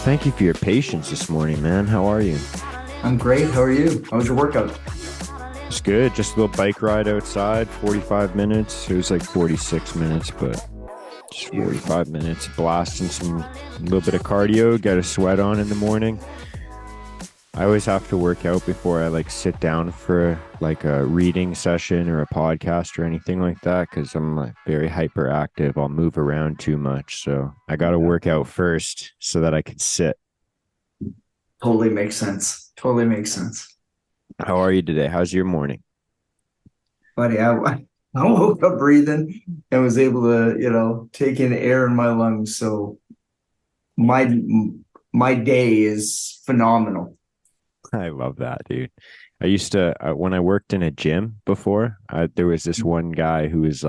Thank you for your patience this morning, man. How are you? I'm great. How are you? How was your workout? It's good. Just a little bike ride outside, 45 minutes. It was like 46 minutes, but just 45 minutes. Blasting a little bit of cardio, get a sweat on in the morning. I always have to work out before I sit down for like a reading session or a podcast or anything like that, because I'm very hyperactive. I'll move around too much. So I got to work out first so that I can sit. Totally makes sense. Totally makes sense. How are you today? How's your morning? Buddy, I woke up breathing and was able to, take in air in my lungs. So my day is phenomenal. I love that, dude. I used to, when I worked in a gym before, there was this one guy who was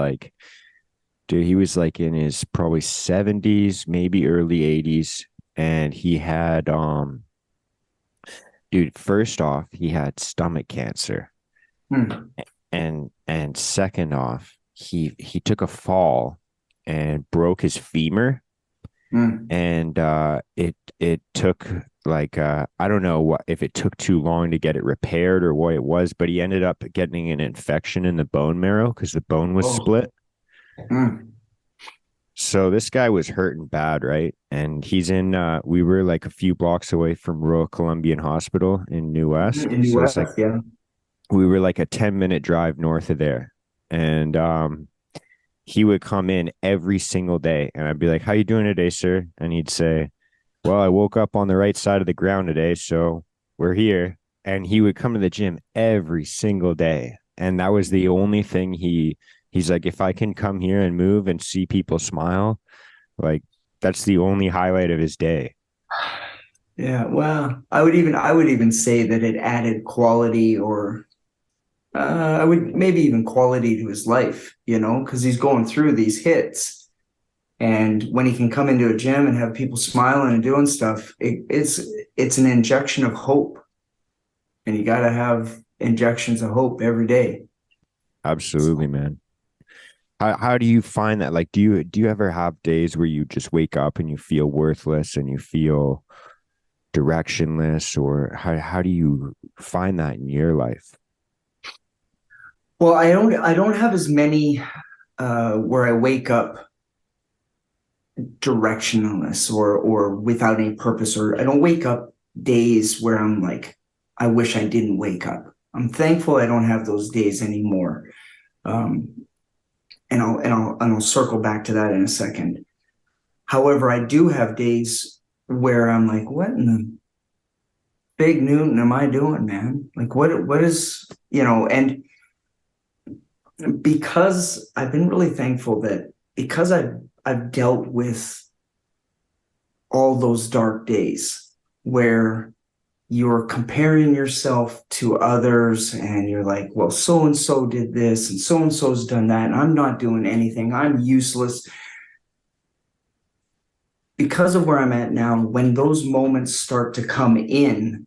he was in his probably 70s, maybe early 80s. And he had, dude, first off, he had stomach cancer. And second off, he took a fall and broke his femur. And it took I don't know if it took too long to get it repaired or what it was, but he ended up getting an infection in the bone marrow because the bone was split. So this guy was hurting bad, right? And he's we were a few blocks away from Royal Columbian Hospital in New West. In New West, yeah. We were a 10-minute drive north of there. And he would come in every single day and I'd be like, "How you doing today, sir?" And he'd say, "Well, I woke up on the right side of the ground today, so we're here." And he would come to the gym every single day. And that was the only thing he's like, if I can come here and move and see people smile, that's the only highlight of his day. Yeah, well, I would even say that it added quality, or I would maybe even quality to his life, because he's going through these hits. And when he can come into a gym and have people smiling and doing stuff, it's an injection of hope. And you got to have injections of hope every day. Absolutely, man. How do you find that? Do you ever have days where you just wake up and you feel worthless and you feel directionless, or how do you find that in your life? Well, I don't have as many where I wake up directionless or without any purpose, or I don't wake up days where I'm like, I wish I didn't wake up. I'm thankful I don't have those days anymore. And I'll circle back to that in a second. However, I do have days where I'm like, what in the big Newton am I doing, man? What is, and because I've been really thankful that because I've dealt with all those dark days where you're comparing yourself to others and you're like, well, so-and-so did this and so-and-so's done that, and I'm not doing anything. I'm useless. Because of where I'm at now, when those moments start to come in,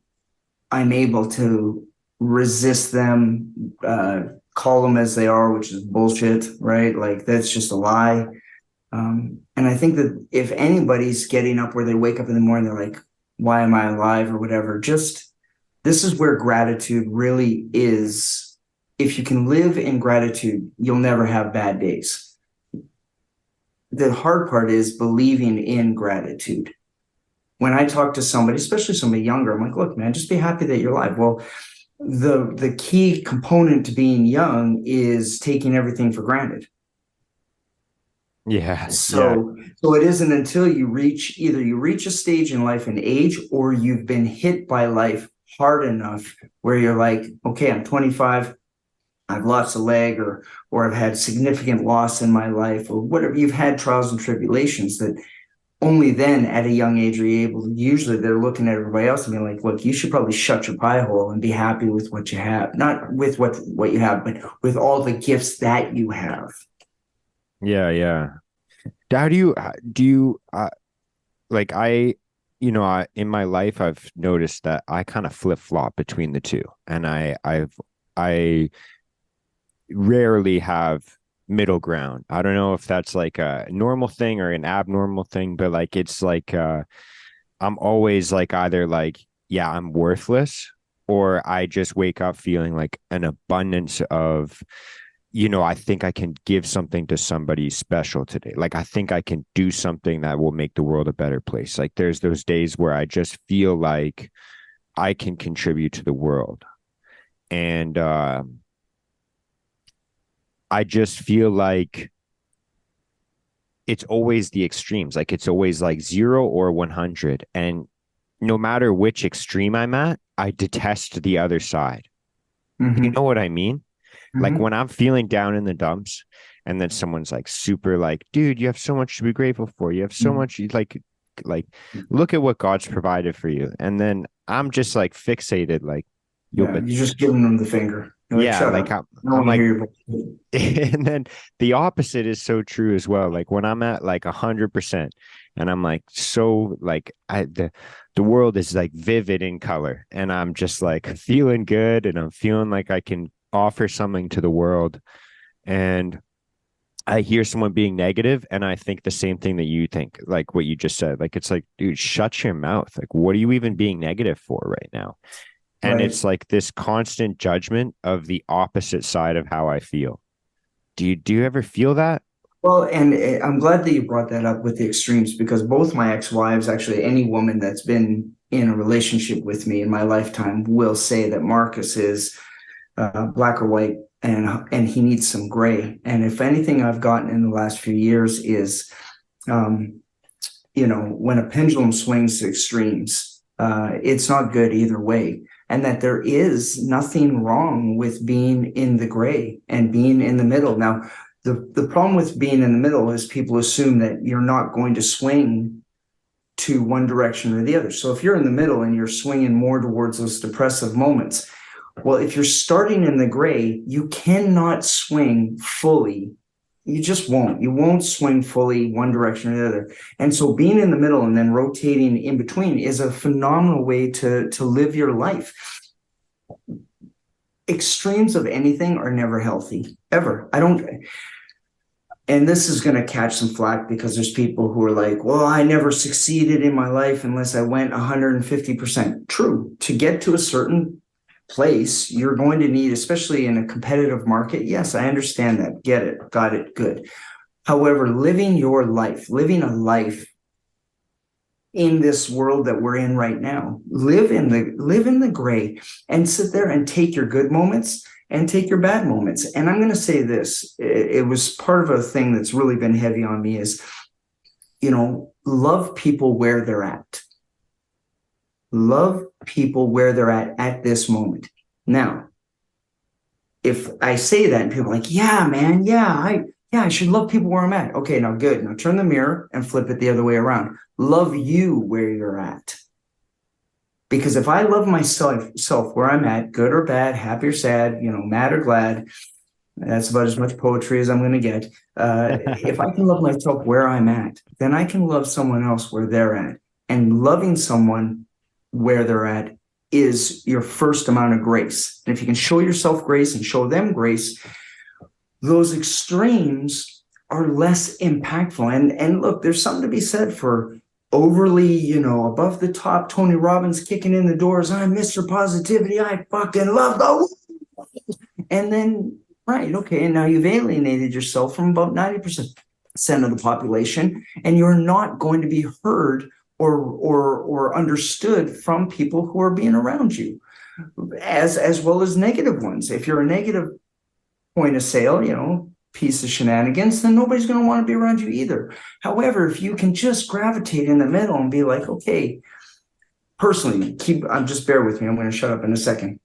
I'm able to resist them, call them as they are, which is bullshit, right? That's just a lie. And I think that if anybody's getting up where they wake up in the morning, they're like, why am I alive or whatever? This is where gratitude really is. If you can live in gratitude, you'll never have bad days. The hard part is believing in gratitude. When I talk to somebody, especially somebody younger, I'm like, look, man, just be happy that you're alive. Well, the key component to being young is taking everything for granted. Yeah. So it isn't until you reach a stage in life and age, or you've been hit by life hard enough where you're like, okay, I'm 25, I've lost a leg, or I've had significant loss in my life, or whatever. You've had trials and tribulations that only then at a young age are you able to, usually they're looking at everybody else and being like, look, you should probably shut your pie hole and be happy with what you have. Not with what you have, but with all the gifts that you have. Yeah, yeah. How do you like in my life I've noticed that I kind of flip-flop between the two, and I rarely have middle ground. I don't know if that's like a normal thing or an abnormal thing, but like it's like I'm always like either like, yeah, I'm worthless, or I just wake up feeling like an abundance of, I think I can give something to somebody special today. Like I think I can do something that will make the world a better place. Like there's those days where I just feel like I can contribute to the world. And I just feel like it's always the extremes. Like it's always like 0 or 100. And no matter which extreme I'm at, I detest the other side. You Mm-hmm. know what I mean? Like Mm-hmm. when I'm feeling down in the dumps and then someone's like super like, dude, you have so much to be grateful for. You have so much like look at what God's provided for you. And then I'm just like fixated, like, yo, Yeah, but you're just giving them the finger. You're like, yeah, shut like up. I'm I don't I'm want to like hear your voice. and then the opposite is so true as well. Like when I'm at like 100% and I'm like so like the world is like vivid in color and I'm just like feeling good and I'm feeling like I can offer something to the world, and I hear someone being negative and I think the same thing that you think, like what you just said. Like it's like, dude, shut your mouth. Like what are you even being negative for right now? And Right. it's like this constant judgment of the opposite side of how I feel. Do you ever feel that? Well, and I'm glad that you brought that up with the extremes because both my ex-wives, actually, any woman that's been in a relationship with me in my lifetime will say that Marcus is black or white, and he needs some gray. And if anything I've gotten in the last few years is, um, when a pendulum swings to extremes, it's not good either way. And that there is nothing wrong with being in the gray and being in the middle. Now, the problem with being in the middle is people assume that you're not going to swing to one direction or the other. So if you're in the middle and you're swinging more towards those depressive moments, well, if you're starting in the gray, you cannot swing fully. You just won't. You won't swing fully one direction or the other. And so being in the middle and then rotating in between is a phenomenal way to live your life. Extremes of anything are never healthy, ever. I don't, and this is going to catch some flack because there's people who are like, well, I never succeeded in my life unless I went 150%. True. To get to a certain place, you're going to need, especially in a competitive market. Yes, I understand that. Get it. Got it. Good. However, living a life in this world that we're in right now, live in the gray and sit there and take your good moments and take your bad moments. And I'm going to say this, it was part of a thing that's really been heavy on me is, love people where they're at. Love people where they're at this moment. Now, if I say that and people are like, yeah, man, I should love people where I'm at. Okay, now good. Now turn the mirror and flip it the other way around. Love you where you're at. Because if I love myself where I'm at, good or bad, happy or sad, mad or glad, that's about as much poetry as I'm going to get. If I can love myself where I'm at, then I can love someone else where they're at. And loving someone where they're at is your first amount of grace. And if you can show yourself grace and show them grace, those extremes are less impactful. And look, there's something to be said for overly, above the top Tony Robbins kicking in the doors. I'm Mr. Positivity. I fucking love the. And then, right, okay, and now you've alienated yourself from about 90% of the population, and you're not going to be heard or understood from people who are being around you, as well as negative ones. If you're a negative point of sale, piece of shenanigans, then nobody's going to want to be around you either. However, if you can just gravitate in the middle and be like, okay, personally, just bear with me. I'm going to shut up in a second.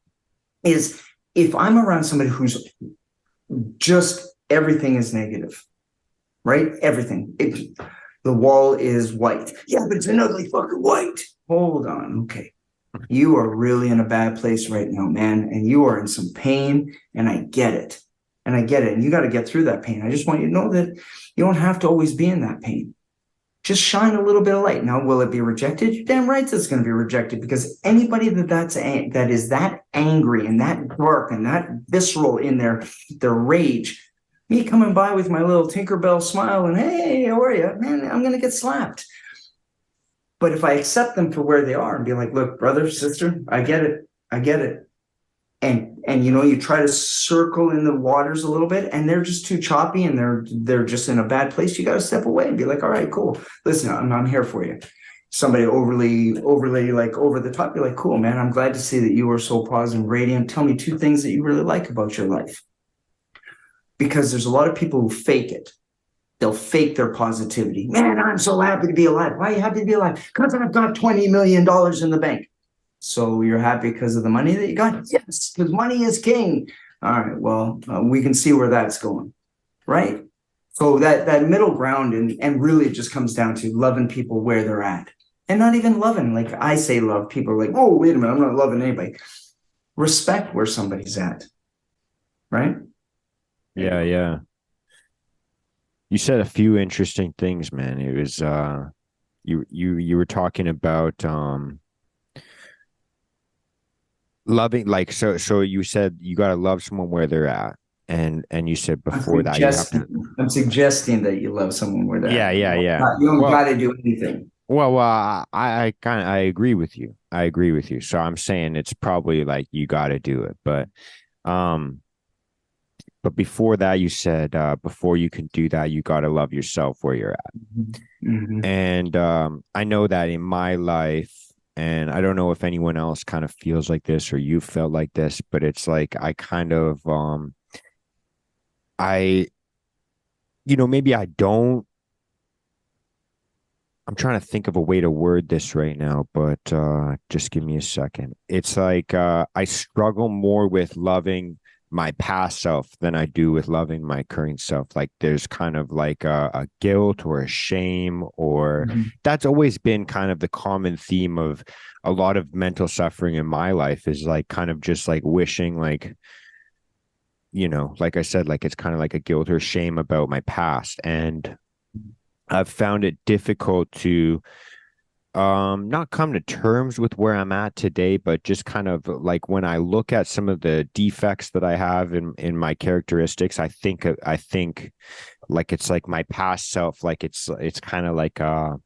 Is if I'm around somebody who's just everything is negative, right? Everything. The wall is white. Yeah, but it's an ugly fucking white. Hold on. Okay. You are really in a bad place right now, man. And you are in some pain. And I get it. And I get it. And you got to get through that pain. I just want you to know that you don't have to always be in that pain. Just shine a little bit of light. Now, will it be rejected? You're damn right it's going to be rejected, because anybody that is that angry and that dark and that visceral in their rage, me coming by with my little Tinkerbell smile and, hey, how are you? Man, I'm going to get slapped. But if I accept them for where they are and be like, look, brother, sister, I get it. I get it. And you try to circle in the waters a little bit, and they're just too choppy, and they're just in a bad place. You got to step away and be like, all right, cool. Listen, I'm here for you. Somebody overly like over the top, you're like, cool, man. I'm glad to see that you are so positive and radiant. Tell me 2 things that you really like about your life. Because there's a lot of people who fake it. They'll fake their positivity. Man, I'm so happy to be alive. Why are you happy to be alive? Because I've got $20 million in the bank. So you're happy because of the money that you got? Yes, because money is king. All right, well, we can see where that's going, right? So that middle ground, and really it just comes down to loving people where they're at. And not even loving, like I say love, people are like, oh, wait a minute, I'm not loving anybody. Respect where somebody's at, right? Yeah, yeah. You said a few interesting things, man. It was you were talking about loving, like, so you said you got to love someone where they're at, and you said before that you have to. I'm suggesting that you love someone where they're Yeah, at. yeah, yeah. You don't Well, got to do anything. I kind of I agree with you. I agree with you. So I'm saying it's probably like you got to do it, um, but before that you said before you can do that you got to love yourself where you're at. Mm-hmm. And I know that in my life, and I don't know if anyone else kind of feels like this or you felt like this, but it's like I kind of I maybe I don't. I'm trying to think of a way to word this right now, but just give me a second. It's like I struggle more with loving my past self than I do with loving my current self. Like there's kind of like a guilt or a shame, or Mm-hmm. that's always been kind of the common theme of a lot of mental suffering in my life, is like kind of just like wishing, like, like I said, like it's kind of like a guilt or shame about my past. And I've found it difficult to not come to terms with where I'm at today, but just kind of like when I look at some of the defects that I have in my characteristics, I think like it's like my past self, like it's kind of like a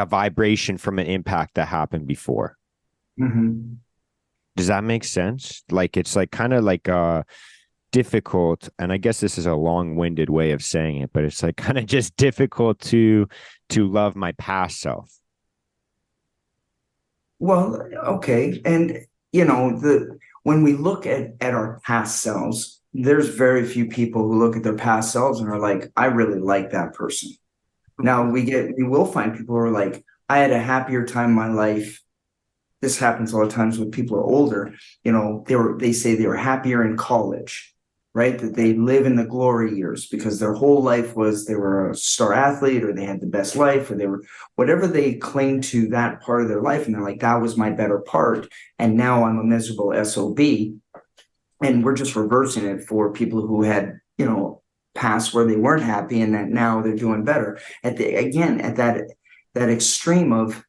vibration from an impact that happened before. Mm-hmm. Does that make sense? Like it's like kind of like difficult, and I guess this is a long-winded way of saying it, but it's like kind of just difficult to love my past self. Well, okay. And when we look at our past selves, there's very few people who look at their past selves and are like, I really like that person. Now we will find people who are like, I had a happier time in my life. This happens a lot of times when people are older. They say they were happier in college, right? That they live in the glory years because their whole life was they were a star athlete, or they had the best life, or they were whatever they claim to that part of their life. And they're like, that was my better part. And now I'm a miserable SOB. And we're just reversing it for people who had, past where they weren't happy, and that now they're doing better. At that extreme of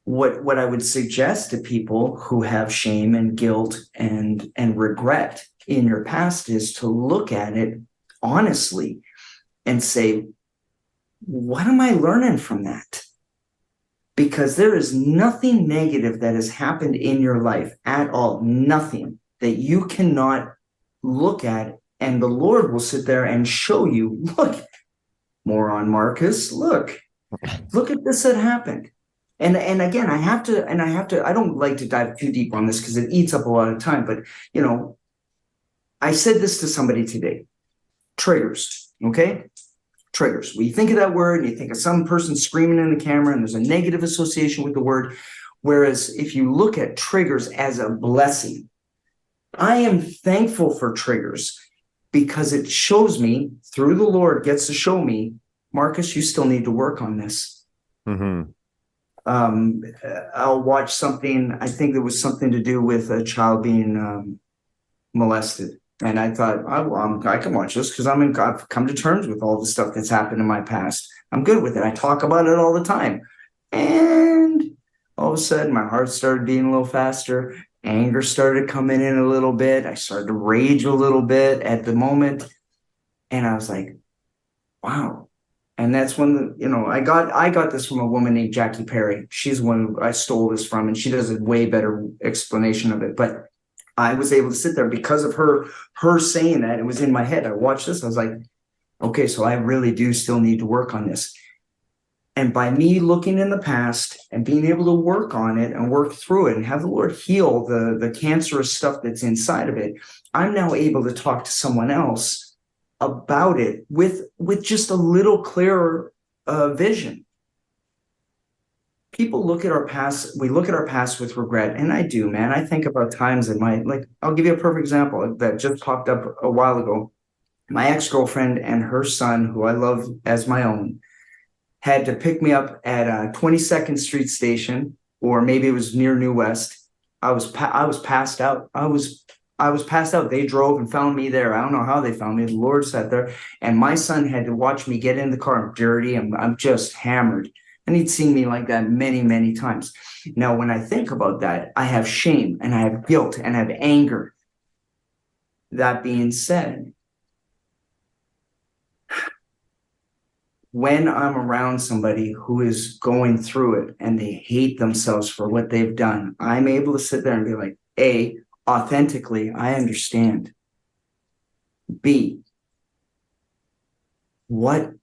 what I would suggest to people who have shame and guilt and regret in your past is to look at it honestly and say, what am I learning from that? Because there is nothing negative that has happened in your life at all, nothing that you cannot look at, and the Lord will sit there and show you, look, moron Marcus, look at this that happened. And again, I don't like to dive too deep on this because it eats up a lot of time, but I said this to somebody today. Triggers, okay? Triggers. When you think of that word and you think of some person screaming in the camera and there's a negative association with the word, whereas if you look at triggers as a blessing, I am thankful for triggers because it shows me, through the Lord gets to show me Marcus, you still need to work on this. Mm-hmm. Um, I'll watch something. I think there was something to do with a child being molested. And I thought, I can watch this because I've come to terms with all the stuff that's happened in my past. I'm good with it. I talk about it all the time. And all of a sudden, my heart started beating a little faster. Anger started coming in a little bit. I started to rage a little bit at the moment. And I was like, wow. And that's when I got this from a woman named Jackie Perry. She's one I stole this from, and she does a way better explanation of it. But I was able to sit there because of her saying that. It was in my head. I watched this. I was like, okay, so I really do still need to work on this. And by me looking in the past and being able to work on it and work through it and have the Lord heal the cancerous stuff that's inside of it, I'm now able to talk to someone else about it with just a little clearer vision. People look at our past, we look at our past with regret, and I do, man. I think about times in my, like, I'll give you a perfect example that just popped up a while ago. My ex-girlfriend and her son, who I love as my own, had to pick me up at 22nd Street Station, or maybe it was near New West. I was passed out. I was passed out. They drove and found me there. I don't know how they found me. The Lord sat there, and my son had to watch me get in the car. I'm dirty. I'm just hammered. And he'd seen me like that many, many times. Now, when I think about that, I have shame and I have guilt and I have anger. That being said, when I'm around somebody who is going through it and they hate themselves for what they've done, I'm able to sit there and be like, A, authentically, I understand. B, what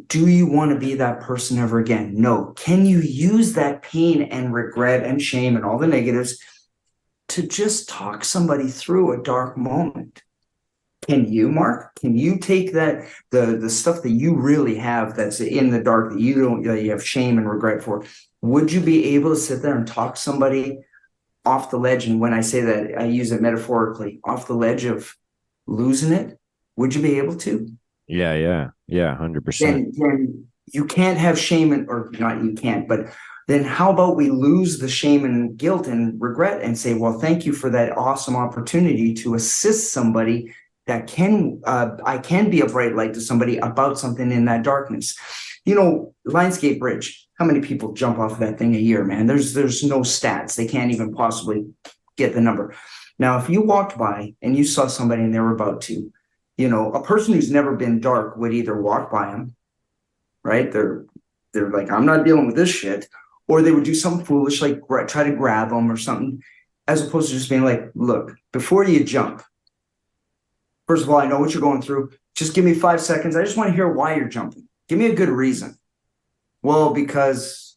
do you want to be that person ever again? No. Can you use that pain and regret and shame and all the negatives to just talk somebody through a dark moment? Can you, Mark? Can you take that the stuff that you really have that's in the dark that you have shame and regret for? Would you be able to sit there and talk somebody off the ledge? And when I say that, I use it metaphorically, off the ledge of losing it. Would you be able to? Yeah, 100%. Then you can't have shame or not, you can't, but then how about we lose the shame and guilt and regret and say, well, thank you for that awesome opportunity to assist somebody that I can be a bright light to somebody about something in that darkness. Lionsgate Bridge, how many people jump off of that thing a year, man? There's no stats. They can't even possibly get the number. Now, if you walked by and you saw somebody and they were about to, a person who's never been dark would either walk by them, right? They're like, I'm not dealing with this shit. Or they would do something foolish, like try to grab them or something, as opposed to just being like, look, before you jump, first of all, I know what you're going through. Just give me 5 seconds. I just want to hear why you're jumping. Give me a good reason. Well, because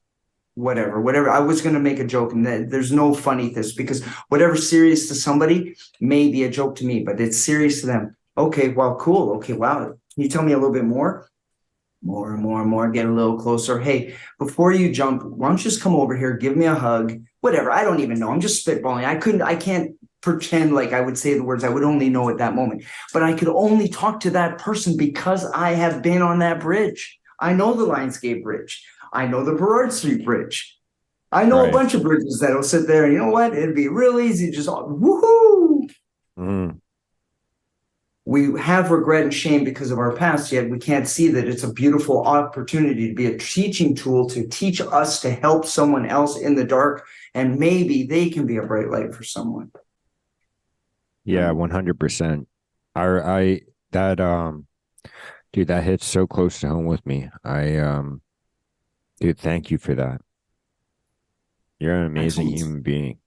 whatever. I was going to make a joke, and there's no funny this, because whatever's serious to somebody may be a joke to me, but it's serious to them. Okay, well, cool. Okay, wow. Can you tell me a little bit more? More and more and more, get a little closer. Hey, before you jump, why don't you just come over here, give me a hug, whatever. I don't even know. I'm just spitballing. I can't pretend like I would say the words. I would only know at that moment, but I could only talk to that person because I have been on that bridge. I know the Lionsgate Bridge. I know the Burrard Street Bridge. I know a bunch of bridges that'll sit there, and you know what? It'd be real easy. Just woohoo. Mm. We have regret and shame because of our past, yet we can't see that it's a beautiful opportunity to be a teaching tool to teach us to help someone else in the dark, and maybe they can be a bright light for someone. Yeah, 100%. Dude, that hits so close to home with me. Dude, thank you for that. You're an amazing human being.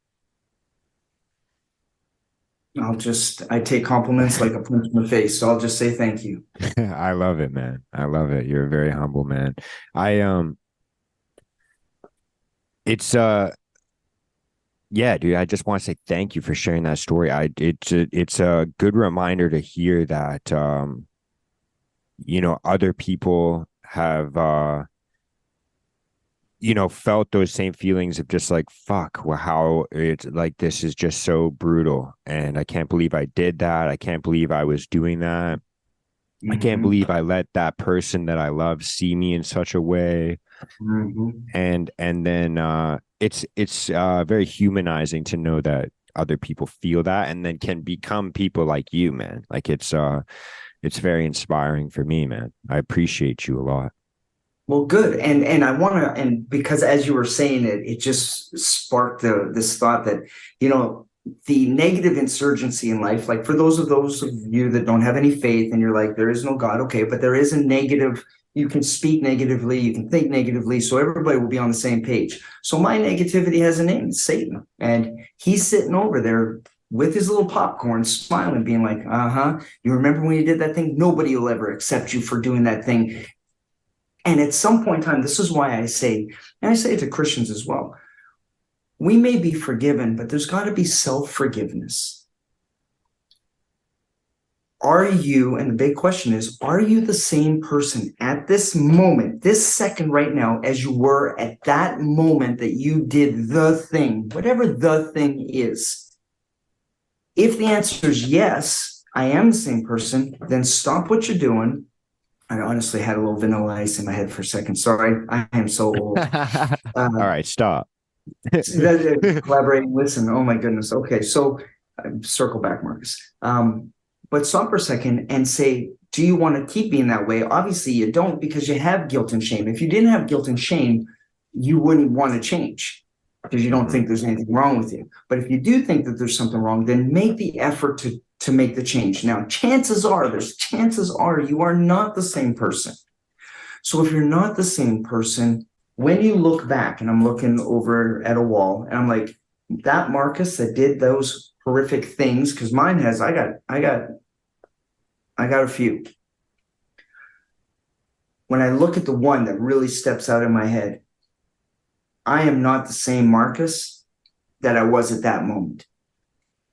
I take compliments like a punch in the face, so I'll just say thank you. I love it, man. I love it. You're a very humble man. It's yeah, dude, I just want to say thank you for sharing that story. It's a good reminder to hear that other people have felt those same feelings of just like, fuck, well, how it's like, this is just so brutal. And I can't believe I did that. I can't believe I was doing that. I can't Hmm. believe I let that person that I love see me in such a way. Hmm. And then it's very humanizing to know that other people feel that and then can become people like you, man. Like it's very inspiring for me, man. I appreciate you a lot. Well, good. And I want to, and because as you were saying it, it just sparked this thought that, you know, the negative insurgency in life, like for those of you that don't have any faith and you're like, there is no God, okay, but there is a negative, you can speak negatively, you can think negatively, so everybody will be on the same page. So my negativity has a name, it's Satan. And he's sitting over there with his little popcorn, smiling, being like, uh-huh, you remember when you did that thing? Nobody will ever accept you for doing that thing. And at some point in time, this is why I say, and I say it to Christians as well, we may be forgiven, but there's got to be self forgiveness. Are you, and the big question is, are you the same person at this moment, this second right now, as you were at that moment that you did the thing, whatever the thing is? If the answer is yes, I am the same person, then stop what you're doing. I honestly had a little vanilla ice in my head for a second. Sorry, I am so old. All Uh, right, stop. Collaborating, listen, oh my goodness. Okay, so circle back, Marcus. But stop for a second and say, do you want to keep being that way? Obviously, you don't because you have guilt and shame. If you didn't have guilt and shame, you wouldn't want to change because you don't Mhm. think there's anything wrong with you. But if you do think that there's something wrong, then make the effort to make the change. Now, chances are you are not the same person. So if you're not the same person, when you look back, and I'm looking over at a wall, and I'm like, that Marcus that did those horrific things, because mine has, I got a few. When I look at the one that really steps out in my head, I am not the same Marcus that I was at that moment.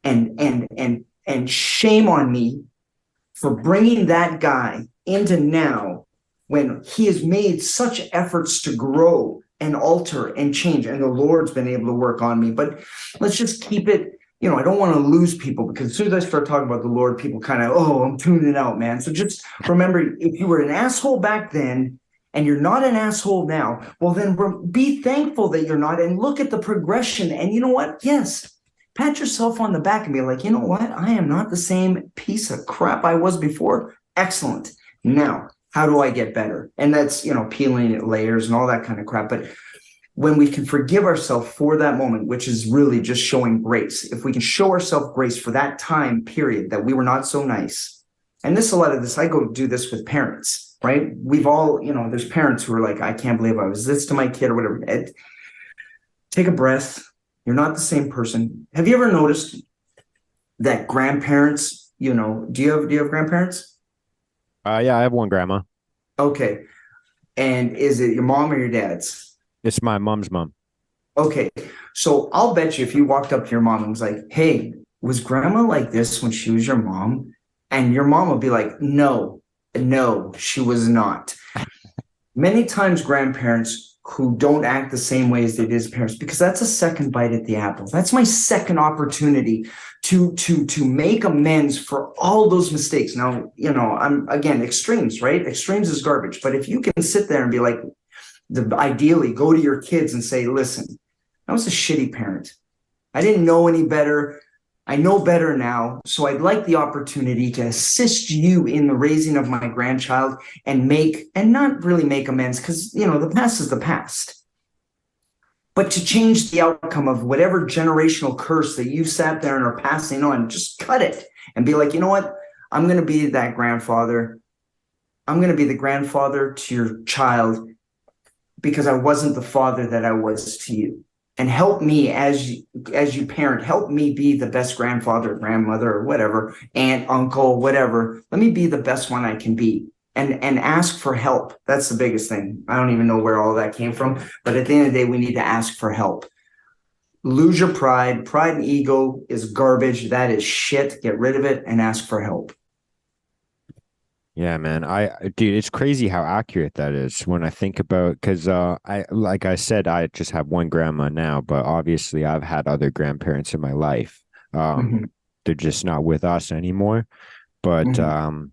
And shame on me for bringing that guy into now when he has made such efforts to grow and alter and change. And the Lord's been able to work on me. But let's just keep it, I don't want to lose people because as soon as I start talking about the Lord, people kind of, oh, I'm tuning out, man. So just remember, if you were an asshole back then, and you're not an asshole now, well, then be thankful that you're not and look at the progression. And you know what? Yes, pat yourself on the back and be like, you know what? I am not the same piece of crap I was before. Excellent. Now, how do I get better? And that's, peeling layers and all that kind of crap. But when we can forgive ourselves for that moment, which is really just showing grace, if we can show ourselves grace for that time period that we were not so nice. And this, a lot of this, I go do this with parents, right? We've all, there's parents who are like, I can't believe I was this to my kid or whatever. Take a breath. You're not the same person. Have you ever noticed that grandparents, do you have grandparents? Yeah, I have one grandma. Okay. And is it your mom or your dad's? It's my mom's mom. Okay. So I'll bet you if you walked up to your mom and was like, hey, was grandma like this when she was your mom? And your mom would be like, no, no, she was not. Many times grandparents who don't act the same way as they did as parents, because that's a second bite at the apple. That's my second opportunity to make amends for all those mistakes. Now, I'm again extremes, right? Extremes is garbage. But if you can sit there and be like, ideally go to your kids and say, listen, I was a shitty parent. I didn't know any better. I know better now. So I'd like the opportunity to assist you in the raising of my grandchild and not really make amends because, the past is the past, but to change the outcome of whatever generational curse that you sat there and are passing on, just cut it and be like, you know what? I'm going to be that grandfather. I'm going to be the grandfather to your child because I wasn't the father that I was to you. And help me as you parent, help me be the best grandfather, grandmother, or whatever, aunt, uncle, whatever. Let me be the best one I can be. And ask for help. That's the biggest thing. I don't even know where all that came from. But at the end of the day, we need to ask for help. Lose your pride. Pride and ego is garbage. That is shit. Get rid of it and ask for help. Yeah, man. Dude, it's crazy how accurate that is when I think about, because like I said, I just have one grandma now, but obviously I've had other grandparents in my life. Mm-hmm. They're just not with us anymore. But Mm-hmm.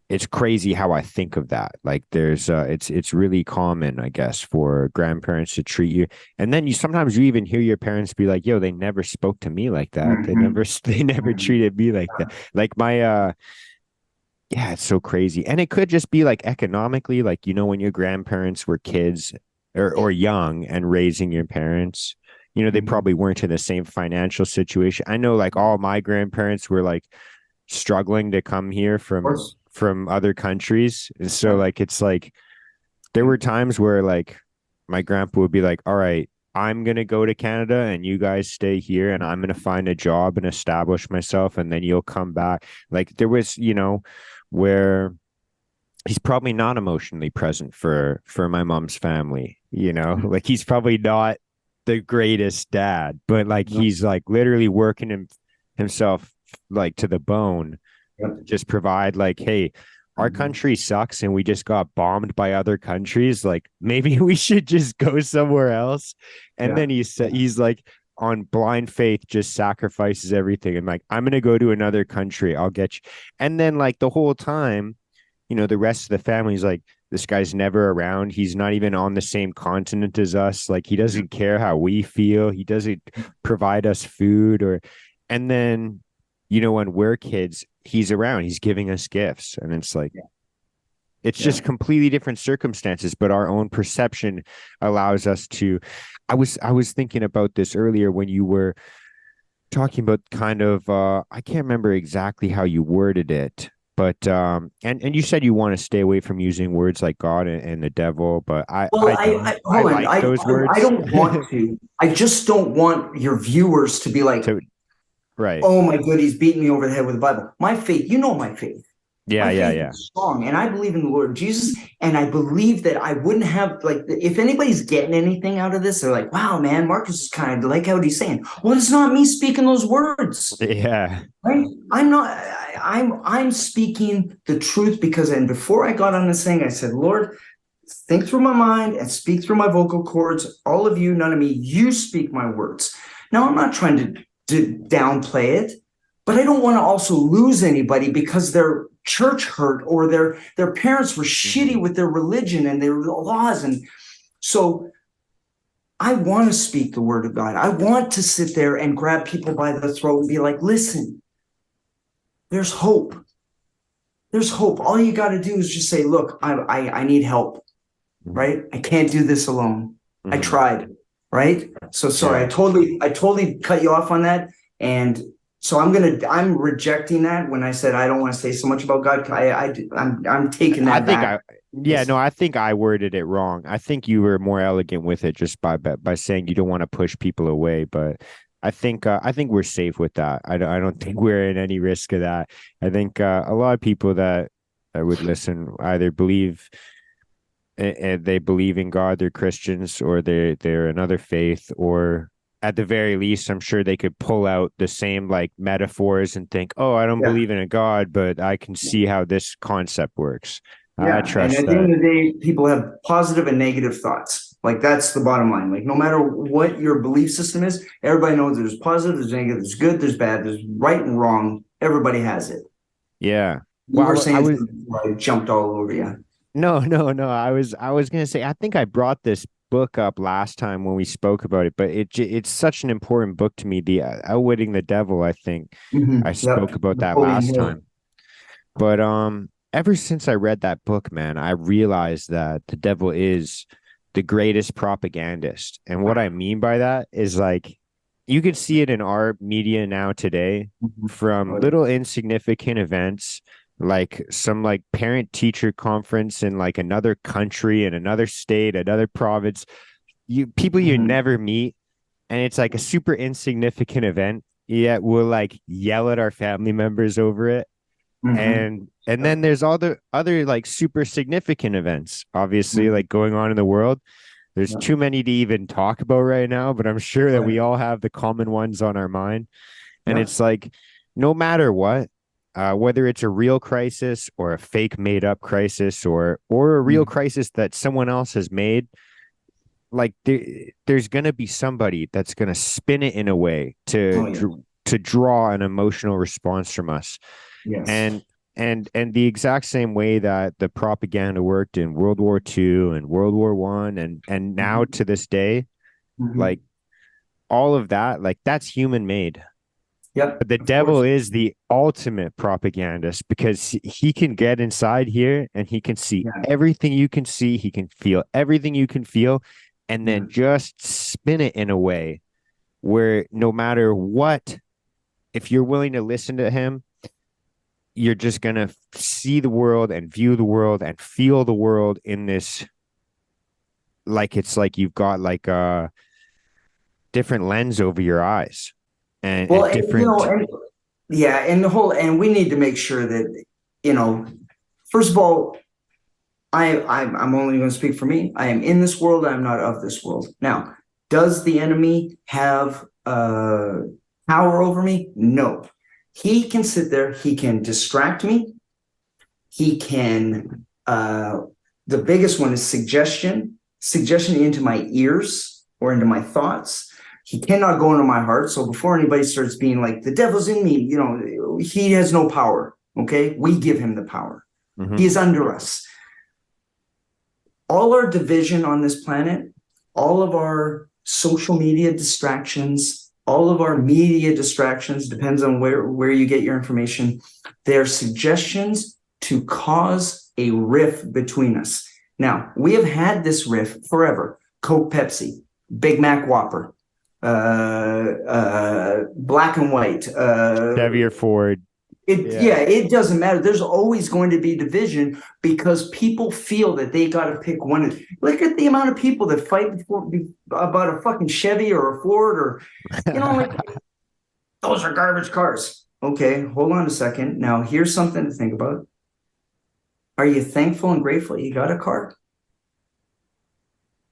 it's crazy how I think of that. Like there's it's really common, I guess, for grandparents to treat you. And then you sometimes you even hear your parents be like, yo, they never spoke to me like that. They never Hmm. they never Hmm. treated me like that. Like my yeah, it's so crazy. And it could just be like economically, like when your grandparents were kids or young and raising your parents, they Hmm. probably weren't in the same financial situation. I know like all my grandparents were like struggling to come here Of course. from other countries. And so Yeah. like it's like there were times where like my grandpa would be like, "All right, I'm gonna go to Canada and you guys stay here and I'm gonna find a job and establish myself and then you'll come back." Like there was, where he's probably not emotionally present for my mom's family, like he's probably not the greatest dad, but like Yeah. he's like literally working himself like to the bone Yep. to just provide like, hey, our Mhm. country sucks and we just got bombed by other countries. Like maybe we should just go somewhere else. And Yeah. then he's like on blind faith, just sacrifices everything and like, I'm gonna go to another country. I'll get you. And then like the whole time, the rest of the family's like, this guy's never around. He's not even on the same continent as us. Like he Yeah. doesn't care how we feel. He doesn't provide us food and then, when we're kids, he's around, he's giving us gifts. And it's like, Yeah. it's Yeah. just completely different circumstances, but our own perception allows us to. I was thinking about this earlier when you were talking about kind of I can't remember exactly how you worded it, but and you said you want to stay away from using words like God and the devil, but I Well, I don't. I I hold on. like those I words. don't want to. I just don't want your viewers to be like, To right. "Oh my good, he's beating me over the head with the Bible." My faith, you know my faith. Yeah, My yeah, faith yeah. is strong, and I believe in the Lord Jesus. And I believe that I wouldn't have like if anybody's getting anything out of this, they're like, "Wow, man, Marcus is kind of like how he's saying." Well, it's not me speaking those words, Yeah. right? I'm not. I'm speaking the truth because, and before I got on this thing, I said, Lord, think through my mind and speak through my vocal cords. All of you, none of me. You speak my words. Now, I'm not trying to downplay it, but I don't want to also lose anybody because their church hurt or their parents were shitty Mhm. with their religion and their laws. And so I want to speak the word of God. I want to sit there and grab people by the throat and be like, listen, there's hope. There's hope. All you got to do is just say, look, I need help, Mhm. right? I can't do this alone. I Mhm. tried, right? So sorry, Yeah. I totally cut you off on that. And so I'm rejecting that when I said I don't want to say so much about God. I'm taking I that think back. I yeah, Yes. no, I think I worded it wrong. I think you were more elegant with it just by saying you don't want to push people away, but I think we're safe with that. I don't think we're in any risk of that. I think a lot of people that would listen either believe and they believe in God, they're Christians, or they're another faith, or at the very least, I'm sure they could pull out the same like metaphors and think, oh, I don't Yeah. believe in a God, but I can see how this concept works. I Yeah. And trust at the that. end of the day, people have positive and negative thoughts. Like that's the bottom line. Like no matter what your belief system is, everybody knows there's positive, there's negative, there's good, there's bad, there's right and wrong. Everybody has it. Yeah. You were Well, I saying was something before I jumped all over you. no, no, no. I was gonna say I think I brought this book up last time when we spoke about it, but it's such an important book to me. The Outwitting the Devil. I think I spoke Yep. about that Napoleon last Hill. time. But ever since I read that book, man, I realized that the devil is the greatest propagandist. And what I mean by that is like you could see it in our media now today from Oh, yeah. little insignificant events like some like parent teacher conference in like another country in another state, another province, you people you Mhm. never meet, and it's like a super insignificant event, yet we'll like yell at our family members over it. Mhm. And then there's all the other like super significant events, obviously, Mhm. like going on in the world. There's Yeah. too many to even talk about right now, but I'm sure that Right. we all have the common ones on our mind. And Yeah. it's like, no matter what, whether it's a real crisis or a fake made up crisis or a real Mhm. crisis that someone else has made, like there's gonna be somebody that's gonna spin it in a way Oh, yeah. to draw an emotional response from us. Yes. And and the exact same way that the propaganda worked in World War II and World War One and now Mhm. to this day, like Mhm. all of that, like that's human made. Yep, But the of devil course. is the ultimate propagandist because he can get inside here and he can see Yeah, everything you can see, he can feel everything you can feel, and yeah. then just spin it in a way where no matter what, if you're willing to listen to him, you're just gonna see the world and view the world and feel the world in this, like it's like you've got like a different lens over your eyes Well, and and you know, different. and yeah, and the whole, and we need to make sure that, you know, first of all, I'm only going to speak for me. I am in this world. I'm not of this world. Now, does the enemy have power over me? No. He can sit there. He can distract me. He can. The biggest one is suggestion into my ears or into my thoughts. He cannot go into my heart. So before anybody starts being like, the devil's in me, you know, he has no power. Okay. We give him the power. He Mhm. is under us. All our division on this planet, all of our social media distractions, all of our media distractions, depends on where you get your information. They're suggestions to cause a rift between us. Now, we have had this rift forever. Coke, Pepsi, Big Mac Whopper, black and white, Chevy or Ford. Yeah. yeah, it doesn't matter. There's always going to be division because people feel that they got to pick one. Look at the amount of people that fight about a fucking Chevy or a Ford or, you know, like those are garbage cars. Okay, hold on a second. Now, here's something to think about. Are you thankful and grateful you got a car?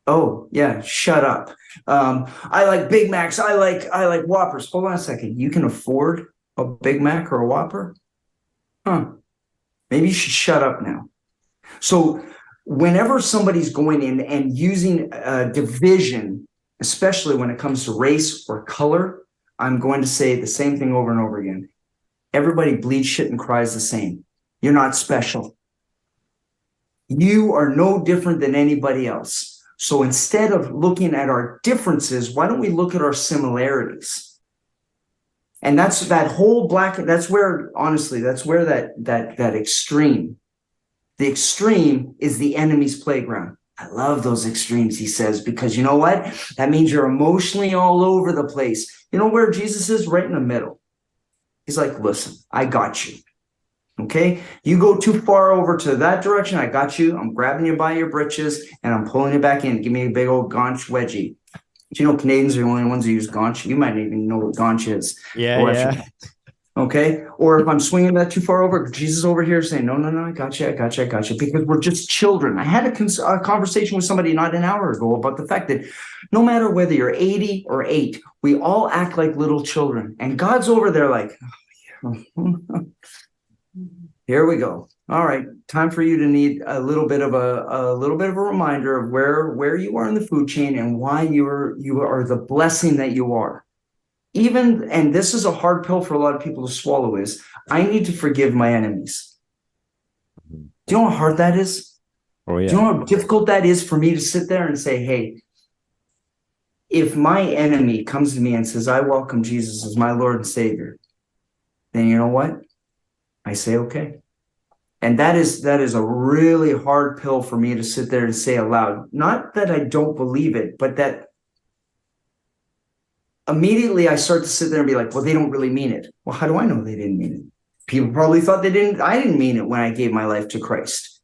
Oh, yeah, shut up. I like Big Macs. I like Whoppers. Hold on a second. You can afford a Big Mac or a Whopper? Huh. Maybe you should shut up now. So whenever somebody's going in and using a division, especially when it comes to race or color, I'm going to say the same thing over and over again. Everybody bleeds shit and cries the same. You're not special. You are no different than anybody else. So instead of looking at our differences, why don't we look at our similarities? And that's that whole black, that's where, honestly, that's where that extreme, the extreme is the enemy's playground. I love those extremes, he says, because you know what? That means you're emotionally all over the place. You know where Jesus is? Right in the middle. He's like, listen, I got you. Okay. You go too far over to that direction. I got you. I'm grabbing you by your britches and I'm pulling you back in. Give me a big old gaunch wedgie. Do you know Canadians are the only ones who use gaunch? You might not even know what gaunch is. Yeah, Or yeah. okay. Or if I'm swinging that too far over, Jesus over here saying, no, no, no, I got you. I got you. I got you. Because we're just children. I had a conversation with somebody not an hour ago about the fact that no matter whether you're 80 or 8, we all act like little children. And God's over there like, here we go. All right, time for you to need a little bit of a reminder of where you are in the food chain and why you are the blessing that you are. Even, and this is a hard pill for a lot of people to swallow, is I need to forgive my enemies. Do you know how hard that is? Oh Do you yeah. know how difficult that is for me to sit there and say, hey, if my enemy comes to me and says, I welcome Jesus as my Lord and Savior, then you know what? I say, okay. And that is a really hard pill for me to sit there and say aloud. Not that I don't believe it, but that immediately I start to sit there and be like, well, they don't really mean it. Well, how do I know they didn't mean it? People probably thought I didn't mean it when I gave my life to Christ.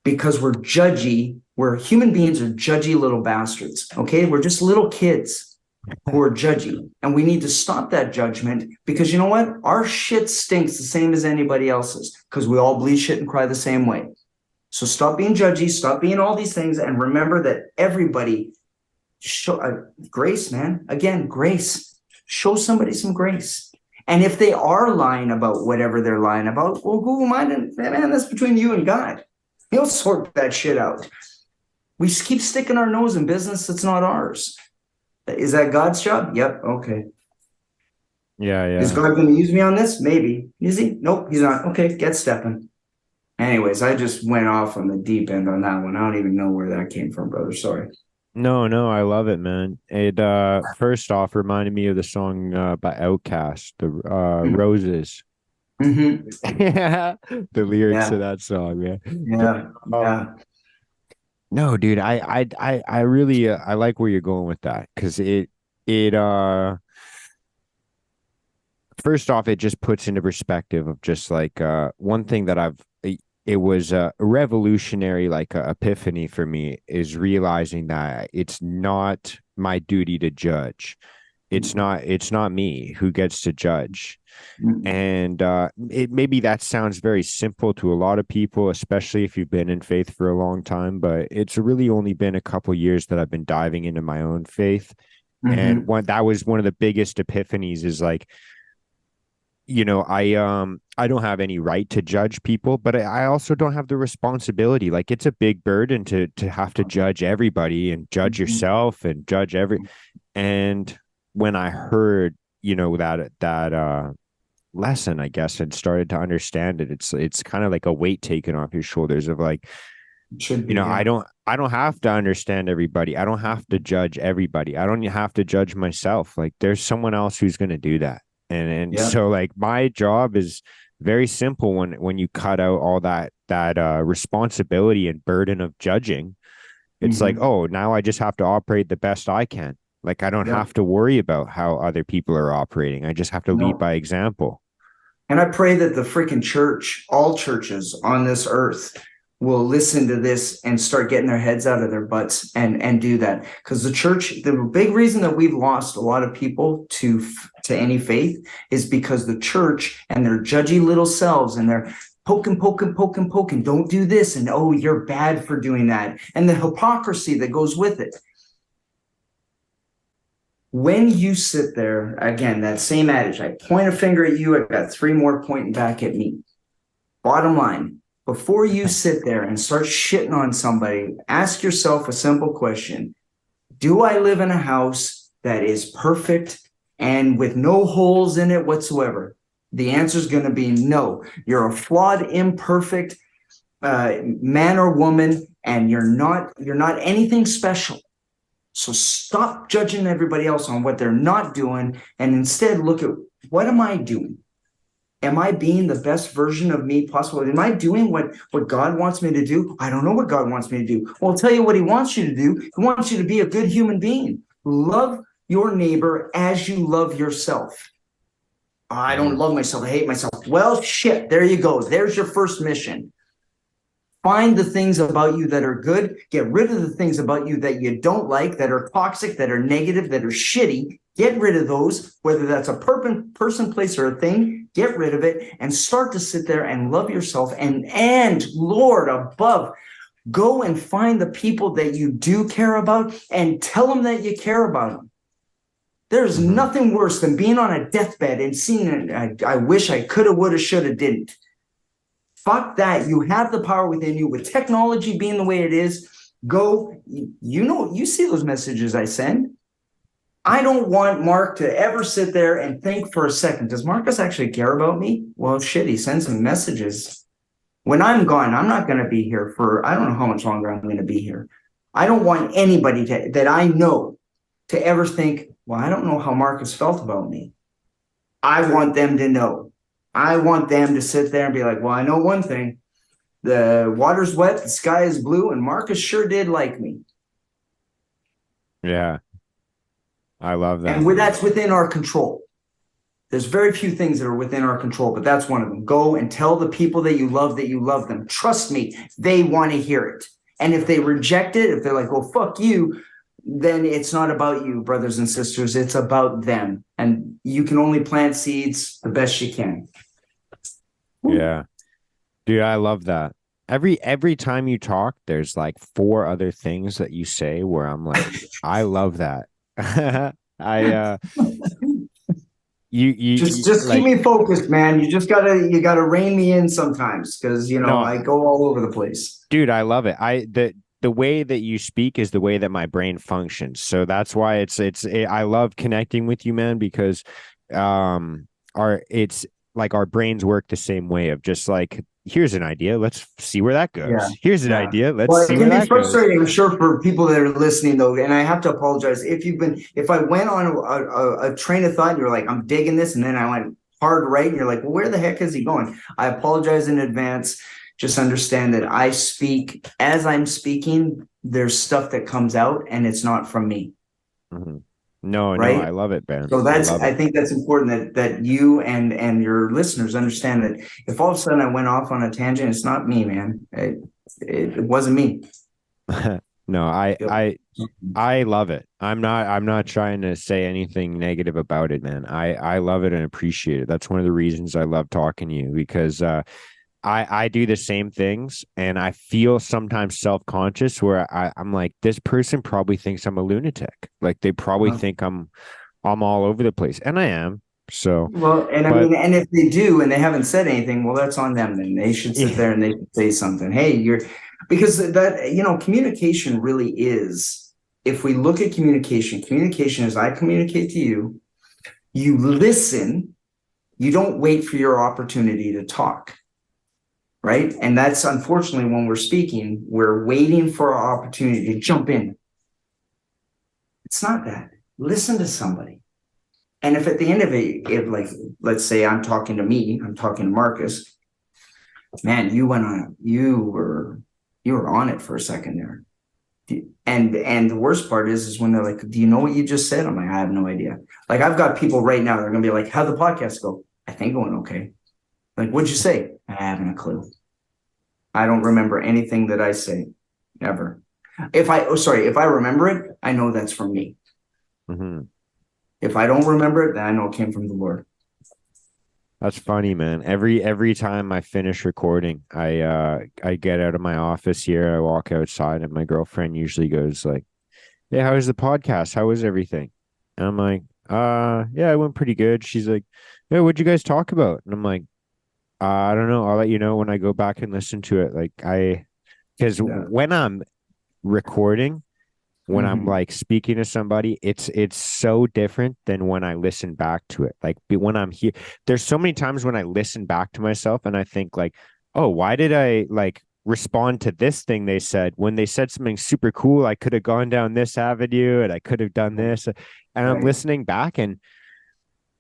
Because we're judgy, we're human beings are judgy little bastards. Okay. We're just little kids who are judgy. And we need to stop that judgment because you know what? Our shit stinks the same as anybody else's because we all bleed shit and cry the same way. So stop being judgy, stop being all these things, and remember that everybody show grace, man. Again, grace. Show somebody some grace. And if they are lying about whatever they're lying about, well, who am I to, man, that's between you and God. He'll sort that shit out. We just keep sticking our nose in business that's not ours. Is that God's job? Yep. Okay. Yeah, Is yeah. God going to use me on this? Maybe. Is he? Nope, he's not. Okay, get stepping. Anyways, I just went off on the deep end on that one. I don't even know where that came from, brother. Sorry. No, no, I love it, man. It first off reminded me of the song by Outkast, the Roses. Mm-hmm. Yeah, the lyrics Yeah, of that song, man. But yeah, um, yeah. no, dude, I really I like where you're going with that because it first off, it just puts into perspective of just like one thing that it was a revolutionary like epiphany for me is realizing that it's not my duty to judge. It's not me who gets to judge. Mm-hmm. And it maybe that sounds very simple to a lot of people, especially if you've been in faith for a long time, but it's really only been a couple years that I've been diving into my own faith. And Mm-hmm. one that was one of the biggest epiphanies is like, I don't have any right to judge people, but I also don't have the responsibility. Like it's a big burden to have to judge everybody and judge yourself and judge every and when I heard, that lesson, I guess, and started to understand it, it's kind of like a weight taken off your shoulders of like, It should be, I yeah. don't have to understand everybody. I don't have to judge everybody. I don't have to judge myself. Like there's someone else who's going to do that. And Yeah. so like my job is very simple when you cut out all that responsibility and burden of judging. It's like, Mm-hmm. oh, now I just have to operate the best I can. Like I don't Yeah. have to worry about how other people are operating. I just have to lead No. by example. And I pray that the freaking church, all churches on this earth, will listen to this and start getting their heads out of their butts and do that. Because the church, the big reason that we've lost a lot of people to any faith is because the church and their judgy little selves and their poking, poking, poking, poking, don't do this, and oh, you're bad for doing that, and the hypocrisy that goes with it. When you sit there, again, that same adage, I point a finger at you, I got three more pointing back at me. Bottom line, before you sit there and start shitting on somebody, ask yourself a simple question. Do I live in a house that is perfect and with no holes in it whatsoever? The answer is going to be no. You're a flawed, imperfect man or woman, and you're not anything special. So stop judging everybody else on what they're not doing and instead look at what am I doing? Am I being the best version of me possible? Am I doing what God wants me to do? I don't know what God wants me to do. Well, I'll tell you what he wants you to do. He wants you to be a good human being. Love your neighbor as you love yourself. I don't Mm-hmm. love myself. I hate myself. Well, shit, there you go. There's your first mission. Find the things about you that are good. Get rid of the things about you that you don't like, that are toxic, that are negative, that are shitty. Get rid of those, whether that's a person, place, or a thing. Get rid of it and start to sit there and love yourself. And Lord above, go and find the people that you do care about and tell them that you care about them. There's Mm-hmm. nothing worse than being on a deathbed and seeing it. I wish I coulda, woulda, shoulda, didn't. Fuck that. You have the power within you. With technology being the way it is, go. You see those messages I send. I don't want Mark to ever sit there and think for a second, does Marcus actually care about me? Well, shit, he sends me messages. When I'm gone, I'm not going to be here for, I don't know how much longer I'm going to be here. I don't want anybody that I know to ever think, well, I don't know how Marcus felt about me. I want them to know. I want them to sit there and be like, well, I know one thing. The water's wet, the sky is blue, and Marcus sure did like me. Yeah, I love that, And man. that's within our control. There's very few things that are within our control, but that's one of them. Go and tell the people that you love them. Trust me, they want to hear it. And if they reject it, if they're like, well, fuck you, then it's not about you, brothers and sisters. It's about them. And you can only plant seeds the best you can. Woo. Yeah. Dude, I love that. Every time you talk, there's like four other things that you say where I'm like, I love that. I Just keep like me focused, man. You gotta rein me in sometimes because I no, go all over the place. dude, I love it. The way that you speak is the way that my brain functions. So that's why I love connecting with you, man, because our it's like our brains work the same way of just like, here's an idea, let's see where that Yeah, goes. Here's an yeah. idea, let's Well, see it where can be that goes. frustrating, I'm sure, for people that are listening, though. And I have to apologize if I went on a train of thought and you're like, I'm digging this, and then I went hard right, and you're like, well, where the heck is he going? I apologize in advance. Just understand that I speak as I'm speaking. There's stuff that comes out, and it's not from me, Mhm. No, no, I right? love it, Ben. So I that's love I it. think that's important that you and your listeners understand that if all of a sudden I went off on a tangent, it's not me, man. It wasn't me. No, Yep. I love it. I'm not trying to say anything negative about it, man. I love it and appreciate it. That's one of the reasons I love talking to you, because I do the same things, and I feel sometimes self-conscious where I'm like, this person probably thinks I'm a lunatic. Like they probably think I'm all over the place. And I am. So, Well, and I but mean, and if they do and they haven't said anything, well, that's on them. Then they should sit yeah, there and they should say something. Hey, because that, communication really is. If we look at communication, communication is I communicate to you, you listen, you don't wait for your opportunity to talk, right? And that's unfortunately when we're speaking, we're waiting for our opportunity to jump in. It's not that. Listen to somebody. And if at the end of it, if like, let's say I'm talking to me, I'm talking to Marcus, man, you were on it for a second there. And the worst part is when they're like, do you know what you just said? I'm like, I have no idea. Like I've got people right now, they're gonna be like, how'd the podcast go? I think it went okay. Like, what'd you say? I haven't a clue. I don't remember anything that I say, ever. If I remember it, I know that's from me. mhm. If I don't remember it, then I know it came from the Lord. That's funny, man. Every time I finish recording, I get out of my office here, I walk outside, and my girlfriend usually goes like, "Hey, how was the podcast? How was everything?" And I'm like, yeah, it went pretty good." She's like, "Yeah, what'd you guys talk about?" And I'm like, I don't know. I'll let you know when I go back and listen to it. Because Yeah. when I'm recording, when I'm Mm-hmm. like speaking to somebody, it's so different than when I listen back to it. When I'm here, there's so many times when I listen back to myself and I think like, oh, why did I like respond to this thing they said when they said something super cool? I could have gone down this avenue and I could have done this. And I'm Right. listening back, and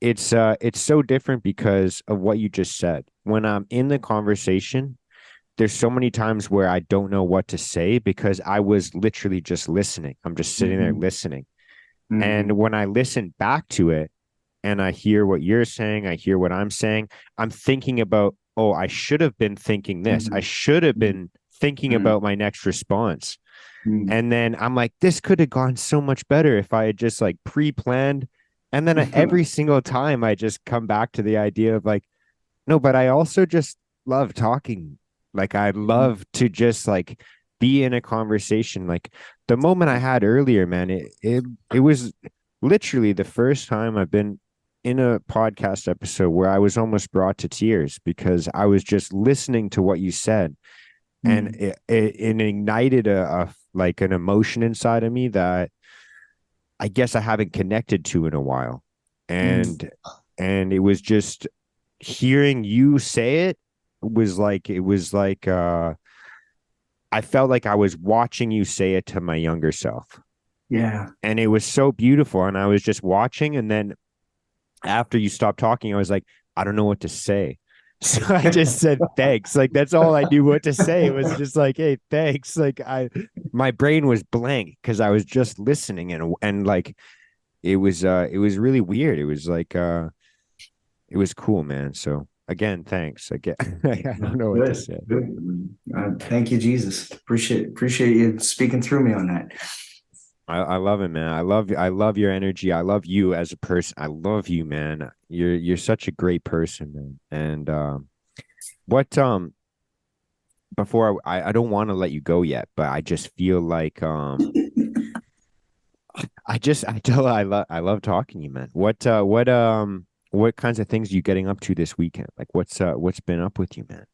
it's so different because of what you just said. When I'm in the conversation, there's so many times where I don't know what to say because I was literally just listening. I'm just sitting there Mm-hmm. listening. And Mm-hmm. when I listen back to it and I hear what you're saying, I hear what I'm saying, I'm thinking about, oh, I should have been thinking this. I Mm-hmm. should have been thinking Mm-hmm. about my next response. Mm-hmm. And then I'm like, this could have gone so much better if I had just like pre-planned. And then every single time I just come back to the idea of like, no, but I also just love talking. Like I love to just like be in a conversation. Like the moment I had earlier, man, it was literally the first time I've been in a podcast episode where I was almost brought to tears because I was just listening to what you said, and Mm-hmm. it ignited a like an emotion inside of me that I guess I haven't connected to in a while. And it was just hearing you say it was like I felt like I was watching you say it to my younger self. Yeah. And it was so beautiful. And I was just watching. And then after you stopped talking, I was like, I don't know what to say. So I just said thanks. Like that's all I knew what to say. It was just like, hey, thanks. My brain was blank because I was just listening, and like it was really weird. It was cool, man. So again, thanks. I don't know what to Good. say. Good. Thank you, Jesus. Appreciate you speaking through me on that. I love it, man. I love your energy. I love you as a person. I love you, man. You're such a great person, man. And what before I don't want to let you go yet, but I just feel like I love talking to you, man. What kinds of things are you getting up to this weekend? Like what's been up with you, man?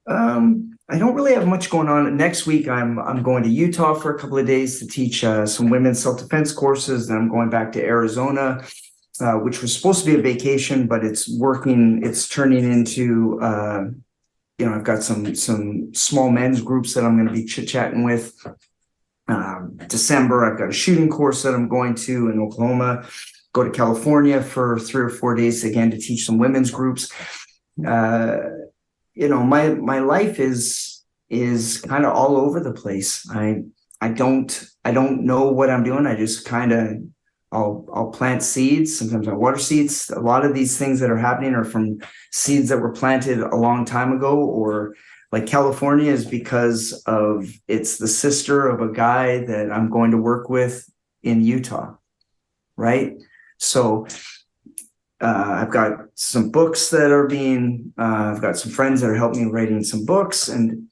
I don't really have much going on. Next week, I'm going to Utah for a couple of days to teach some women's self-defense courses. Then I'm going back to Arizona which was supposed to be a vacation, but it's working. It's turning into, I've got some small men's groups that I'm going to be chit-chatting with. December, I've got a shooting course that I'm going to in Oklahoma. Go to California for 3 or 4 days again to teach some women's groups. My life is kind of all over the place. I don't know what I'm doing. I just kind of I'll plant seeds. Sometimes I water seeds. A lot of these things that are happening are from seeds that were planted a long time ago, or like California is because of it's the sister of a guy that I'm going to work with in Utah, right? So I've got some books that are I've got some friends that are helping me writing some books, and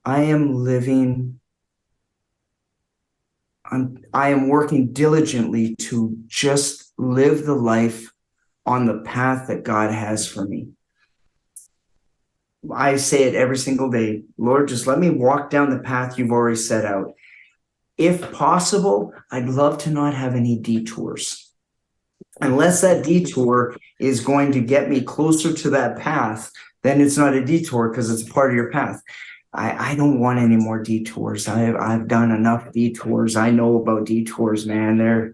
I am working diligently to just live the life on the path that God has for me. I say it every single day, Lord, just let me walk down the path you've already set out. If possible, I'd love to not have any detours. Unless that detour is going to get me closer to that path, then it's not a detour because it's a part of your path. I don't want any more detours. I've done enough detours. I know about detours, man.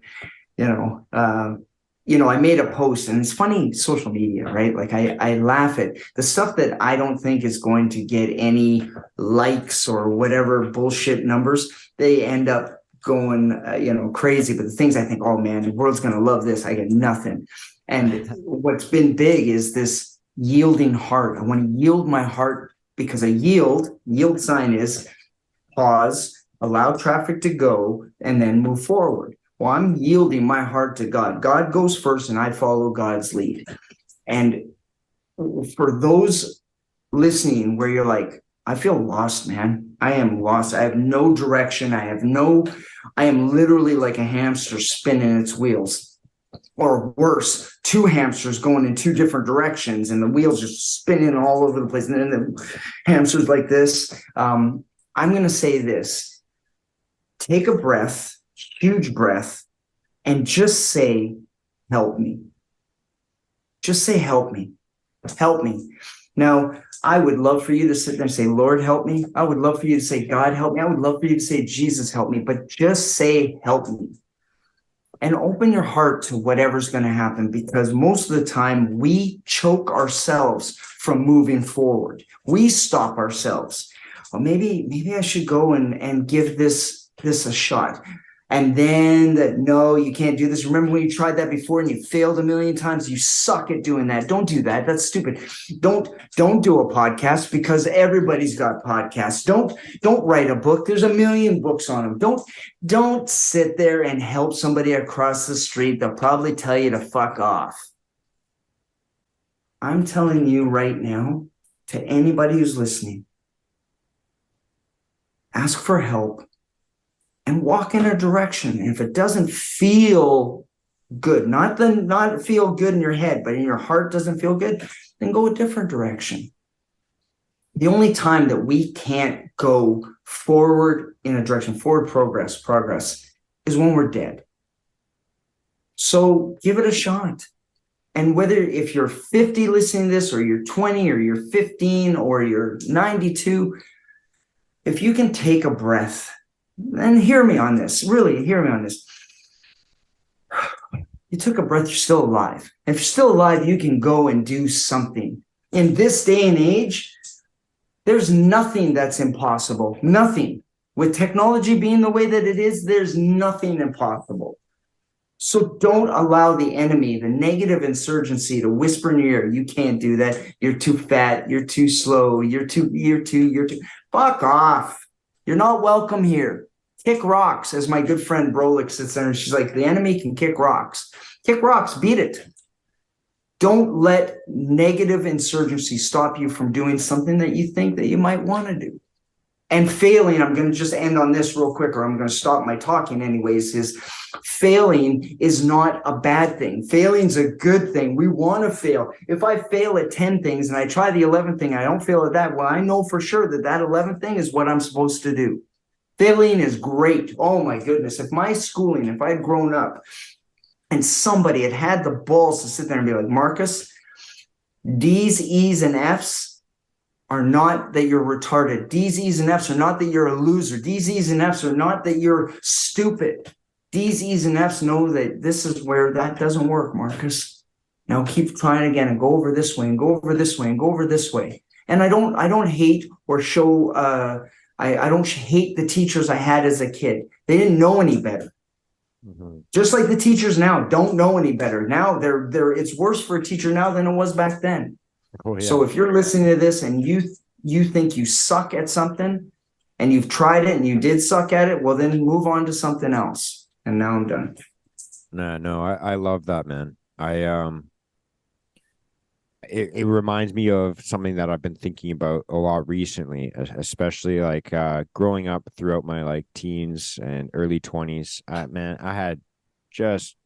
I made a post, and it's funny, social media, right? Like I laugh at the stuff that I don't think is going to get any likes or whatever bullshit numbers. They end up going, crazy. But the things I think, oh man, the world's going to love this. I get nothing. And what's been big is this yielding heart. I want to yield my heart, because a yield sign is pause, allow traffic to go, and then move forward. Well, I'm yielding my heart to God. God goes first, and I follow God's lead. And for those listening where you're like, I feel lost, man. I am lost. I have no direction. I am literally like a hamster spinning its wheels. Or worse, 2 hamsters going in 2 different directions, and the wheels just spinning all over the place. And then the hamsters like this. I'm going to say this. Take a breath, huge breath, and just say, help me. Just say, help me. Help me. Now, I would love for you to sit there and say, Lord, help me. I would love for you to say, God, help me. I would love for you to say, Jesus, help me. But just say, help me. And open your heart to whatever's going to happen, because most of the time we choke ourselves from moving forward. We stop ourselves. Well, maybe I should go and give this a shot. And then no, you can't do this. Remember when you tried that before and you failed a million times? You suck at doing that. Don't do that. That's stupid. Don't do a podcast, because everybody's got podcasts. Don't write a book. There's a million books on them. Don't sit there and help somebody across the street. They'll probably tell you to fuck off. I'm telling you right now, to anybody who's listening, ask for help. And walk in a direction. And if it doesn't feel good, not feel good in your head, but in your heart doesn't feel good, then go a different direction. The only time that we can't go forward in a direction, forward progress, is when we're dead. So give it a shot. And whether if you're 50 listening to this, or you're 20, or you're 15, or you're 92, if you can take a breath. And hear me on this. Really, hear me on this. You took a breath, you're still alive. If you're still alive, you can go and do something. In this day and age, there's nothing that's impossible. Nothing. With technology being the way that it is, there's nothing impossible. So don't allow the enemy, the negative insurgency, to whisper in your ear, you can't do that. You're too fat. You're too slow. You're too. Fuck off. You're not welcome here. Kick rocks, as my good friend Brolick sits there and she's like, the enemy can kick rocks. Kick rocks, beat it. Don't let negative insurgency stop you from doing something that you think that you might want to do. And failing, I'm going to just end on this real quick, or I'm going to stop my talking anyways, is failing is not a bad thing. Failing's a good thing. We want to fail. If I fail at 10 things and I try the 11th thing, I don't fail at that, well, I know for sure that 11th thing is what I'm supposed to do. Failing is great. Oh my goodness. If I had grown up and somebody had had the balls to sit there and be like, Marcus, D's, E's, and F's are not that you're retarded. D's, E's, and F's are not that you're a loser. D's, E's, and F's are not that you're stupid. D's, E's, and F's know that this is where that doesn't work, Marcus. Now keep trying again and go over this way and go over this way and go over this way. And I don't hate or show I don't hate the teachers I had as a kid. They didn't know any better. Mm-hmm. Just like the teachers now don't know any better. Now it's worse for a teacher now than it was back then. Oh, yeah. So if you're listening to this and you think you suck at something and you've tried it and you did suck at it, well, then move on to something else. And now I'm done. No, I love that, man. It reminds me of something that I've been thinking about a lot recently, especially like growing up throughout my like teens and early 20s. Man, I had just,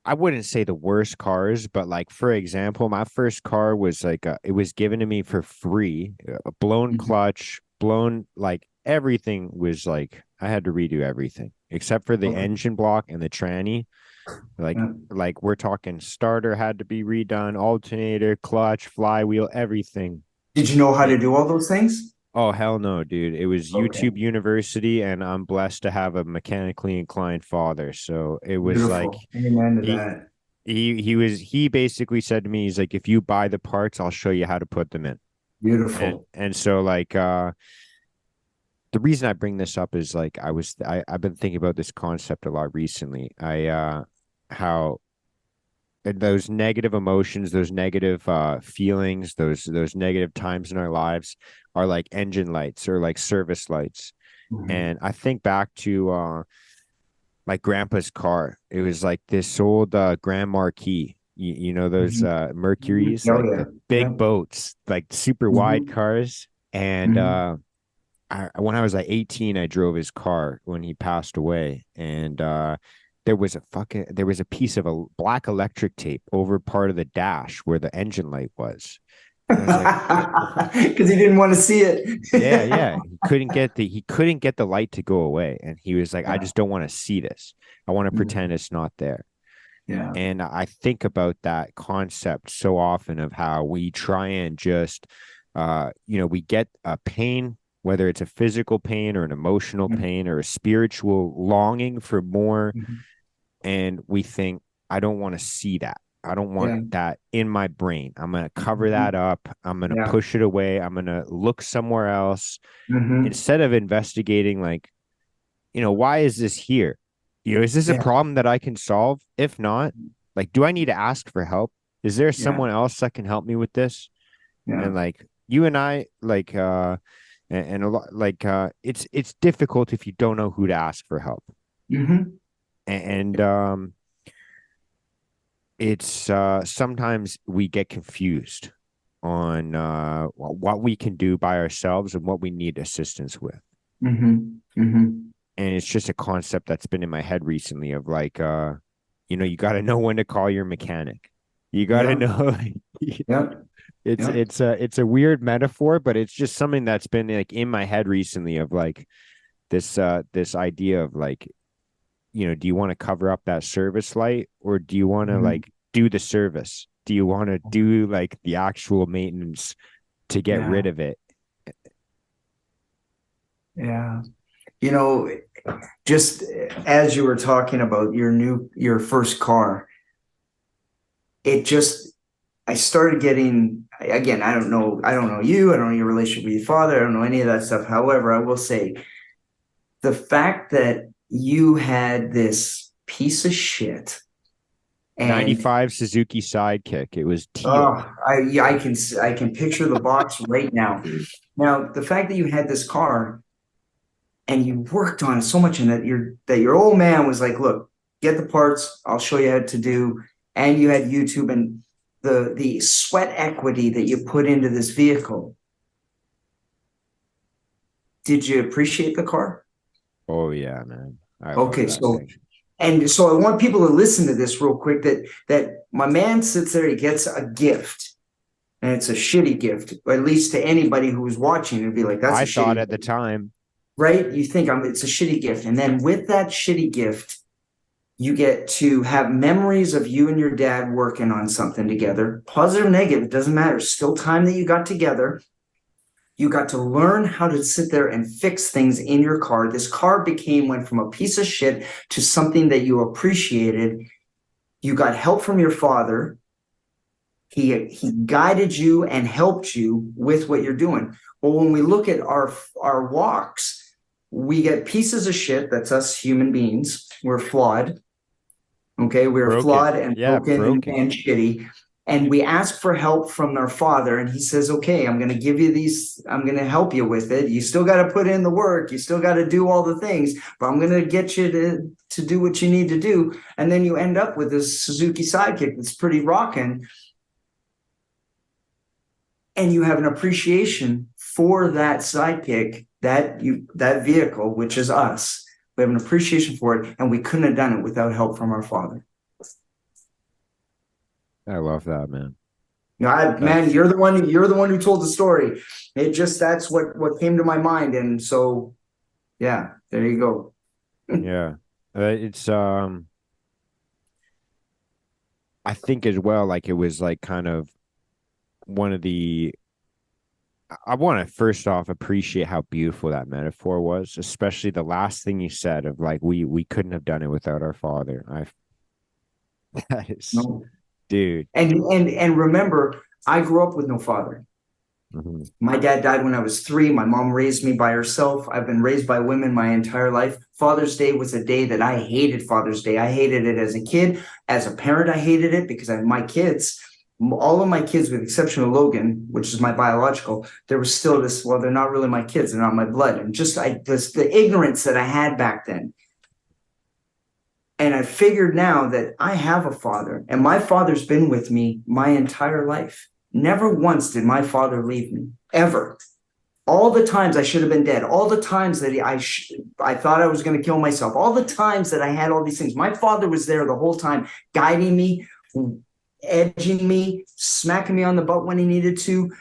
I wouldn't say the worst cars, but like, for example, my first car was like, it was given to me for free, a blown clutch, blown, like everything was like, I had to redo everything except for the engine block and the tranny. Like we're talking starter had to be redone, alternator, clutch, flywheel, everything. Did you know how to do all those things? Oh, hell no, dude. It was YouTube University, and I'm blessed to have a mechanically inclined father. So it was like amen to that. He basically said to me, he's like, if you buy the parts, I'll show you how to put them in. Beautiful. And so like the reason I bring this up is like I've been thinking about this concept a lot recently. How those negative emotions, those negative feelings, those negative times in our lives are like engine lights or like service lights. Mm-hmm. And I think back to my grandpa's car. It was like this old Grand Marquis. You know those Mercuries, like the big boats, like super wide cars. And when I was like 18, I drove his car when he passed away, and there was a piece of a black electric tape over part of the dash where the engine light was. Because he didn't want to see it. yeah. He couldn't get the light to go away, and he was like, I just don't want to see this. I want to pretend it's not there. Yeah. And I think about that concept so often of how we try and just we get a pain, whether it's a physical pain or an emotional pain or a spiritual longing for more. And we think, I don't want to see that. I don't want that in my brain. I'm going to cover that up. I'm going to push it away. I'm going to look somewhere else instead of investigating, like, why is this here? Is this a problem that I can solve? If not, like, do I need to ask for help? Is there someone else that can help me with this? And like you and I, like, and a lot like it's difficult if you don't know who to ask for help. And it's sometimes we get confused on what we can do by ourselves and what we need assistance with. And it's just a concept that's been in my head recently of like you got to know when to call your mechanic. You got to know It's a weird metaphor, but it's just something that's been like in my head recently of like this idea of like, do you want to cover up that service light, or do you want to like do the service? Do you want to do like the actual maintenance to get rid of it? Yeah. Just as you were talking about your first car, I started getting, again, I don't know you, I don't know your relationship with your father, I don't know any of that stuff. However, I will say the fact that you had this piece of shit and 95 Suzuki Sidekick, it was teal. Oh, I can picture the box right now. Now, the fact that you had this car and you worked on it so much, and that your old man was like, look, get the parts, I'll show you how to do, and you had YouTube and the sweat equity that you put into this vehicle. Did you appreciate the car? Oh yeah, man. Okay, so I want people to listen to this real quick, that my man sits there, he gets a gift, and it's a shitty gift, or at least to anybody who was watching, it'd be like, that's I thought at the time. right? You think it's a shitty gift. And then with that shitty gift, you get to have memories of you and your dad working on something together, positive or negative, it doesn't matter. Still time that you got together. You got to learn how to sit there and fix things in your car. This car went from a piece of shit to something that you appreciated. You got help from your father. He guided you and helped you with what you're doing. But when we look at our walks, we get pieces of shit. That's us human beings. We're flawed. Okay, we're Broken. flawed and Yeah, broken broken. and shitty. And we ask for help from our father, and he says, okay, I'm going to give you these, I'm going to help you with it. You still got to put in the work, you still got to do all the things, but I'm going to get you to do what you need to do. And then you end up with this Suzuki Sidekick that's pretty rocking. And you have an appreciation for that sidekick, that vehicle, which is us. We have an appreciation for it, and we couldn't have done it without help from our father. I love that, man. Man, you're the one. You're the one who told the story. That's what came to my mind, and so, yeah, there you go. Yeah. It's I think as well, like it was like kind of one of the I want to first off appreciate how beautiful that metaphor was, especially the last thing you said of like we couldn't have done it without our father. That is, No. dude. And remember, I grew up with no father. Mhm. My dad died when I was 3. My mom raised me by herself. I've been raised by women my entire life. Father's Day was a day that I hated. Father's Day. I hated it as a kid. As a parent, I hated it because my kids, all of my kids, with the exception of Logan, which is my biological, there was still this, well, they're not really my kids. They're not my blood. And just the ignorance that I had back then. And I figured now that I have a father, and my father's been with me my entire life. Never once did my father leave me, ever. All the times I should have been dead, all the times that I thought I was going to kill myself, all the times that I had all these things, my father was there the whole time, guiding me, edging me, smacking me on the butt when he needed to,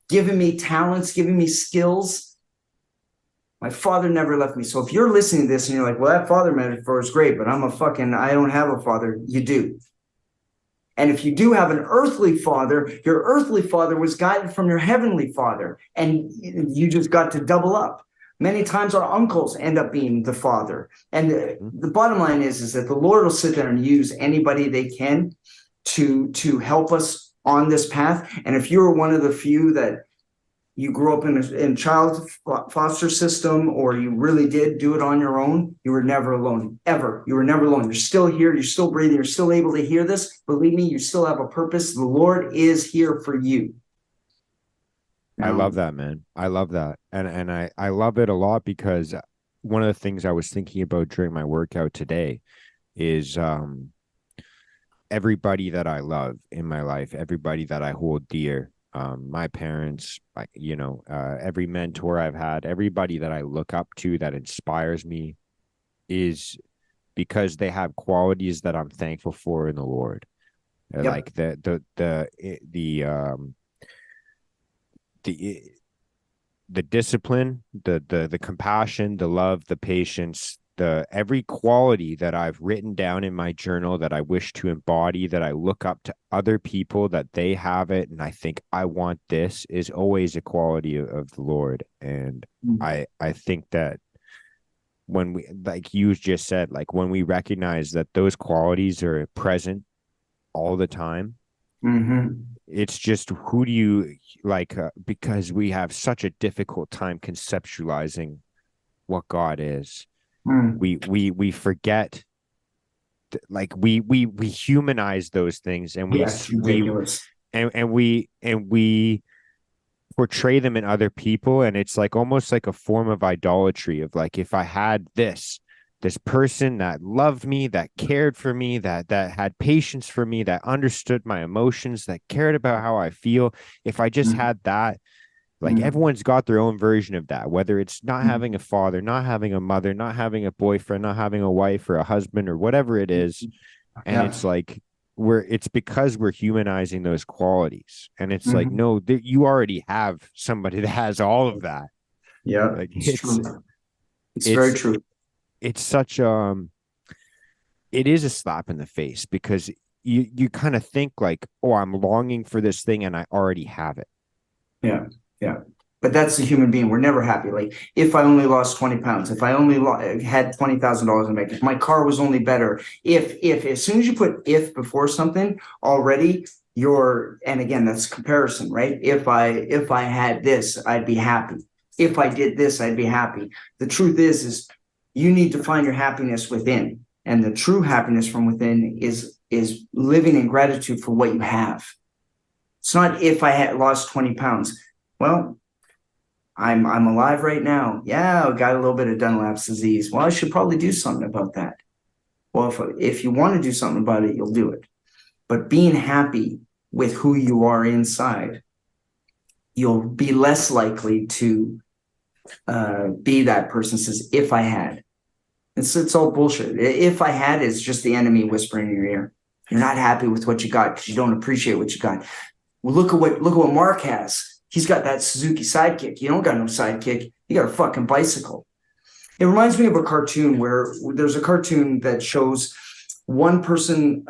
giving me talents, giving me skills. My father never left me. So if you're listening to this and you're like, well, that father metaphor is great, but I don't have a father. You do. And if you do have an earthly father, your earthly father was guided from your heavenly father, and you just got to double up. Many times our uncles end up being the father. And the bottom line is that the Lord will sit there and use anybody they can to help us on this path. And if you were one of the few that you grew up in child foster system, or you really did do it on your own, you were never alone, ever. You were never alone. You're still here. You're still breathing. You're still able to hear this. Believe me, you still have a purpose. The Lord is here for you. I love that, man. I love that. And I love it a lot because one of the things I was thinking about during my workout today is everybody that I love in my life, everybody that I hold dear, my parents, like, every mentor I've had, everybody that I look up to that inspires me is because they have qualities that I'm thankful for in the Lord. Yep. Like the discipline, the compassion, the love, the patience, the every quality that I've written down in my journal that I wish to embody, that I look up to other people that they have it, and I think I want this, is always a quality of the Lord. And I think that when we, like you just said, like when we recognize that those qualities are present all the time, it's just who do you like? Because we have such a difficult time conceptualizing what God is. We forget, like we humanize those things, and it's ridiculous. we portray them in other people, and it's like almost like a form of idolatry of like, if I had this person that loved me, that cared for me, that had patience for me, that understood my emotions, that cared about how I feel, if I just had that, like everyone's got their own version of that, whether it's not having a father, not having a mother, not having a boyfriend, not having a wife or a husband or whatever it is. And it's like, it's because we're humanizing those qualities. And it's like, no, you already have somebody that has all of that. Yeah, Like it's true. It's very it's true. it's such it is a slap in the face because you kind of think like, oh, I'm longing for this thing and I already have it. Yeah, yeah. But that's the human being. We're never happy. Like if I only lost 20 pounds, if I only had $20,000 in the bank, if my car was only better, if as soon as you put if before something already, and again, that's comparison, right? If I had this, I'd be happy. If I did this, I'd be happy. The truth is you need to find your happiness within. And the true happiness from within is living in gratitude for what you have. It's not if I had lost 20 pounds. Well, I'm alive right now. Yeah, I got a little bit of Dunlap's disease. Well, I should probably do something about that. Well, if you want to do something about it, you'll do it. But being happy with who you are inside, you'll be less likely to be that person who says, if I had. It's all bullshit. If I had is just the enemy whispering in your ear. You're not happy with what you got because you don't appreciate what you got. Well, look at what Mark has. He's got that Suzuki sidekick. You don't got no sidekick. You got a fucking bicycle. It reminds me of a cartoon where there's a cartoon that shows one person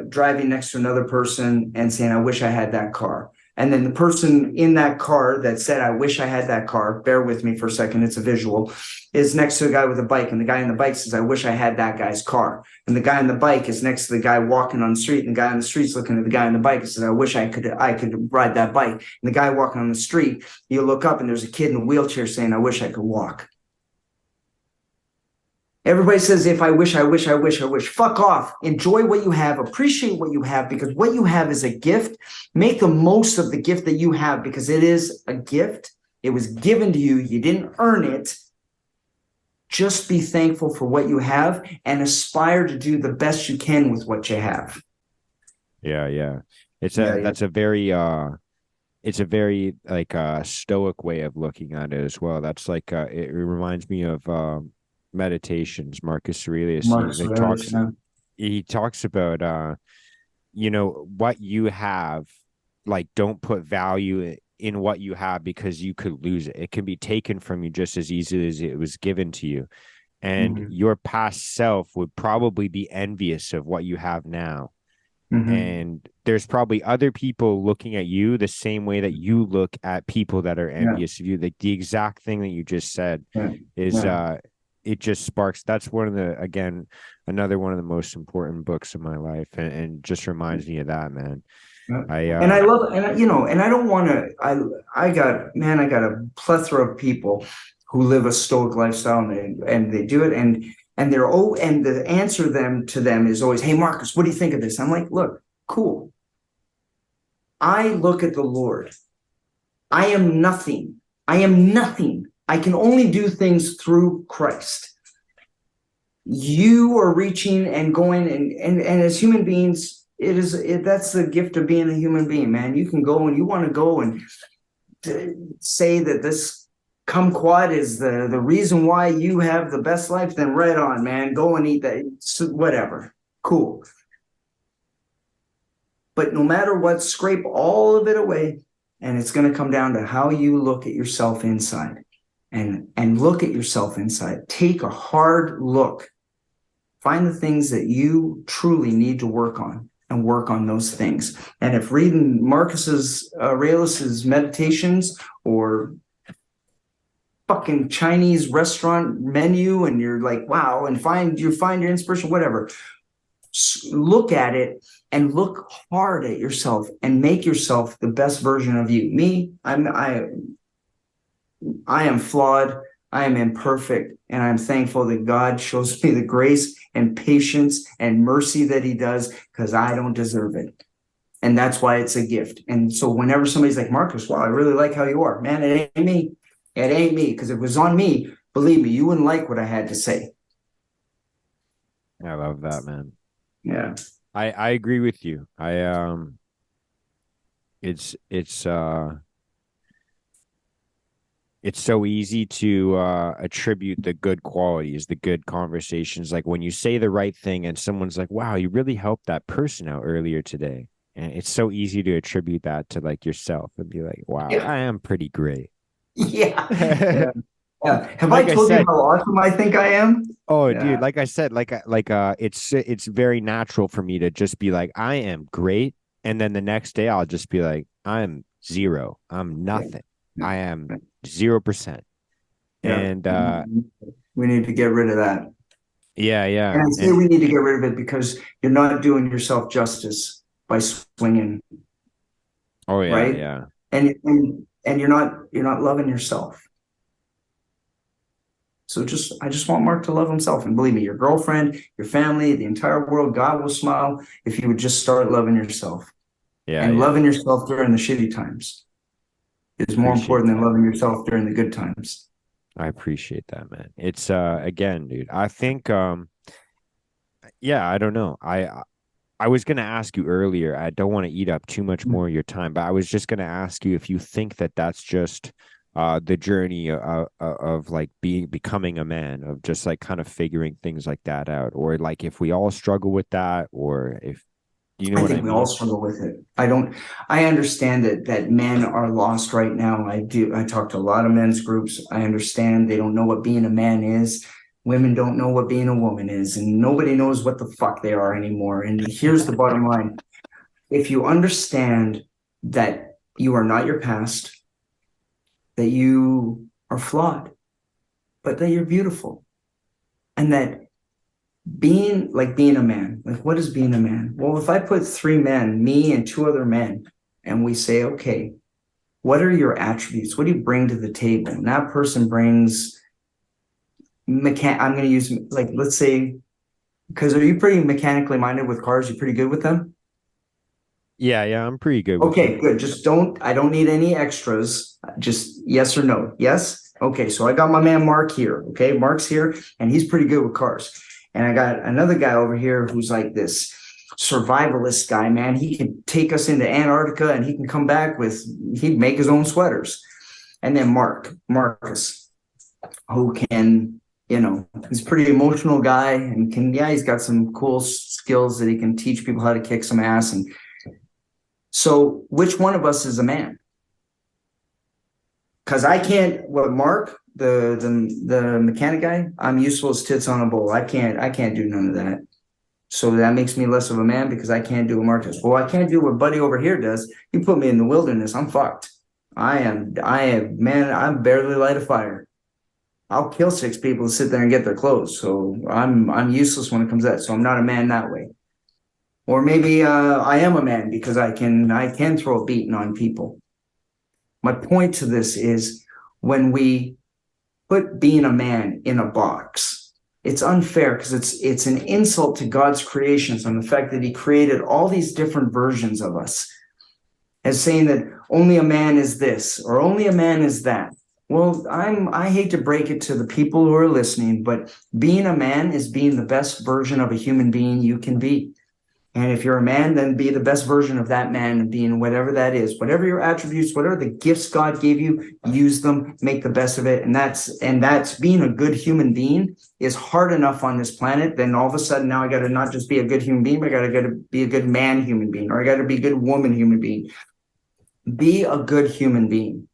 driving next to another person and saying, I wish I had that car. And then the person in that car that said, I wish I had that car, bear with me for a second, it's a visual, is next to a guy with a bike. And the guy on the bike says, I wish I had that guy's car. And the guy on the bike is next to the guy walking on the street. And the guy on the street's looking at the guy on the bike and says, I wish I could ride that bike. And the guy walking on the street, you look up and there's a kid in a wheelchair saying, I wish I could walk. Everybody says, if I wish, I wish, I wish, I wish. Fuck off. Enjoy what you have. Appreciate what you have because what you have is a gift. Make the most of the gift that you have because it is a gift. It was given to you. You didn't earn it. Just be thankful for what you have and aspire to do the best you can with what you have. Yeah. Yeah. That's a very it's a very like stoic way of looking at it as well. That's like it reminds me of meditations. Marcus Aurelius, Marcus Aurelius. Yeah. he talks about what you have, like don't put value in what you have because you could lose it. It can be taken from you just as easily as it was given to you. And Mm-hmm. your past self would probably be envious of what you have now. Mm-hmm. And there's probably other people looking at you the same way that you look at people that are Yeah. envious of you. Like the exact thing that you just said Yeah. is Yeah. it just sparks. That's another one of the most important books of my life, and just reminds me of that, man. Yeah. I And I love, and I don't want to, I got a plethora of people who live a stoic lifestyle and they do it. And and the answer to them is always, hey, Marcus, what do you think of this? I'm like, look, cool. I look at the Lord. I am nothing. I am nothing. I can only do things through Christ. You are reaching and going and as human beings, that's the gift of being a human being, man. You can go and you want to go and say that this kumquat is the reason why you have the best life, then right on, man. Go and eat that, whatever. Cool. But no matter what, scrape all of it away, and it's going to come down to how you look at yourself inside, and look at yourself inside. Take a hard look. Find the things that you truly need to work on and work on those things. And if reading Marcus Aurelius's meditations or fucking Chinese restaurant menu and you're like, wow, and find your inspiration, whatever, look at it and look hard at yourself and make yourself the best version of you. Me, I am flawed. I am imperfect, and I'm thankful that God shows me the grace and patience and mercy that he does because I don't deserve it. And that's why it's a gift. And so whenever somebody's like, Marcus, wow, I really like how you are, man, it ain't me. It ain't me. Because if it was on me, believe me, you wouldn't like what I had to say. love that, man. Yeah. I agree with you. It's it's so easy to attribute the good qualities, the good conversations. Like when you say the right thing and someone's like, wow, you really helped that person out earlier today. And it's so easy to attribute that to like yourself and be like, wow, Yeah. I am pretty great. Yeah. Yeah. Yeah. Have I like I told you said, how awesome I think I am? oh, Yeah. dude, like I said, it's very natural for me to just be like, I am great, and then the next day I'll just be like, I'm zero, I'm Yeah. nothing, Yeah. I am 0%, Yeah. and We need to get rid of that. yeah, And yeah, I say and we need to get rid of it because you're not doing yourself justice by swinging, oh yeah, right? yeah, And you're not loving yourself. So I just want Mark to love himself. And believe me, your girlfriend, your family, the entire world, God will smile if you would just start loving yourself. yeah, And yeah. loving yourself during the shitty times is more Appreciate important than that. loving yourself during the good times. I appreciate that, man. It's again, dude. I think yeah, I don't know. I was gonna ask you earlier. I don't want to eat up too much more of your time, but I was just gonna ask you if you think that that's just the journey of like becoming a man, of just like kind of figuring things like that out, or like if we all struggle with that, or if you know I what I think we all mean? struggle with it. I understand that men are lost right now. I do. I talk to a lot of men's groups. I understand they don't know what being a man is. Women don't know what being a woman is, and nobody knows what the fuck they are anymore. And here's the bottom line. If you understand that you are not your past, that you are flawed, but that you're beautiful, and that being a man, like what is being a man? Well, if I put three men, me and two other men, and we say, okay, what are your attributes? What do you bring to the table? And that person brings I'm going to use, like, let's say, because are you pretty mechanically minded with cars? You're pretty good with them? Yeah, yeah, I'm pretty good with Okay, them. good. I don't need any extras. Just yes or no. Yes. Okay, so I got my man Mark here. Okay, Mark's here and he's pretty good with cars. And I got another guy over here who's like this survivalist guy, man. He can take us into Antarctica and he can come back he'd make his own sweaters. And then Marcus, who can, he's a pretty emotional guy and he's got some cool skills that he can teach people how to kick some ass. And so, which one of us is a man? Because I can't. What Mark, the mechanic guy, I'm useful as tits on a bowl. I can't do none of that. So that makes me less of a man because I can't do what Mark does. Well, I can't do what Buddy over here does. You put me in the wilderness, I'm fucked. Man. I'm barely light a fire. I'll kill six people to sit there and get their clothes. So I'm useless when it comes to that. So I'm not a man that way. Or maybe I am a man because I can throw a beating on people. My point to this is when we put being a man in a box, it's unfair because it's an insult to God's creations and the fact that He created all these different versions of us, as saying that only a man is this or only a man is that. Well, I hate to break it to the people who are listening, but being a man is being the best version of a human being you can be. And if you're a man, then be the best version of that man and being whatever that is, whatever your attributes, whatever the gifts God gave you, use them, make the best of it. And that's being a good human being is hard enough on this planet. Then all of a sudden now I got to not just be a good human being, but I got to be a good man human being, or I got to be a good woman human being. Be a good human being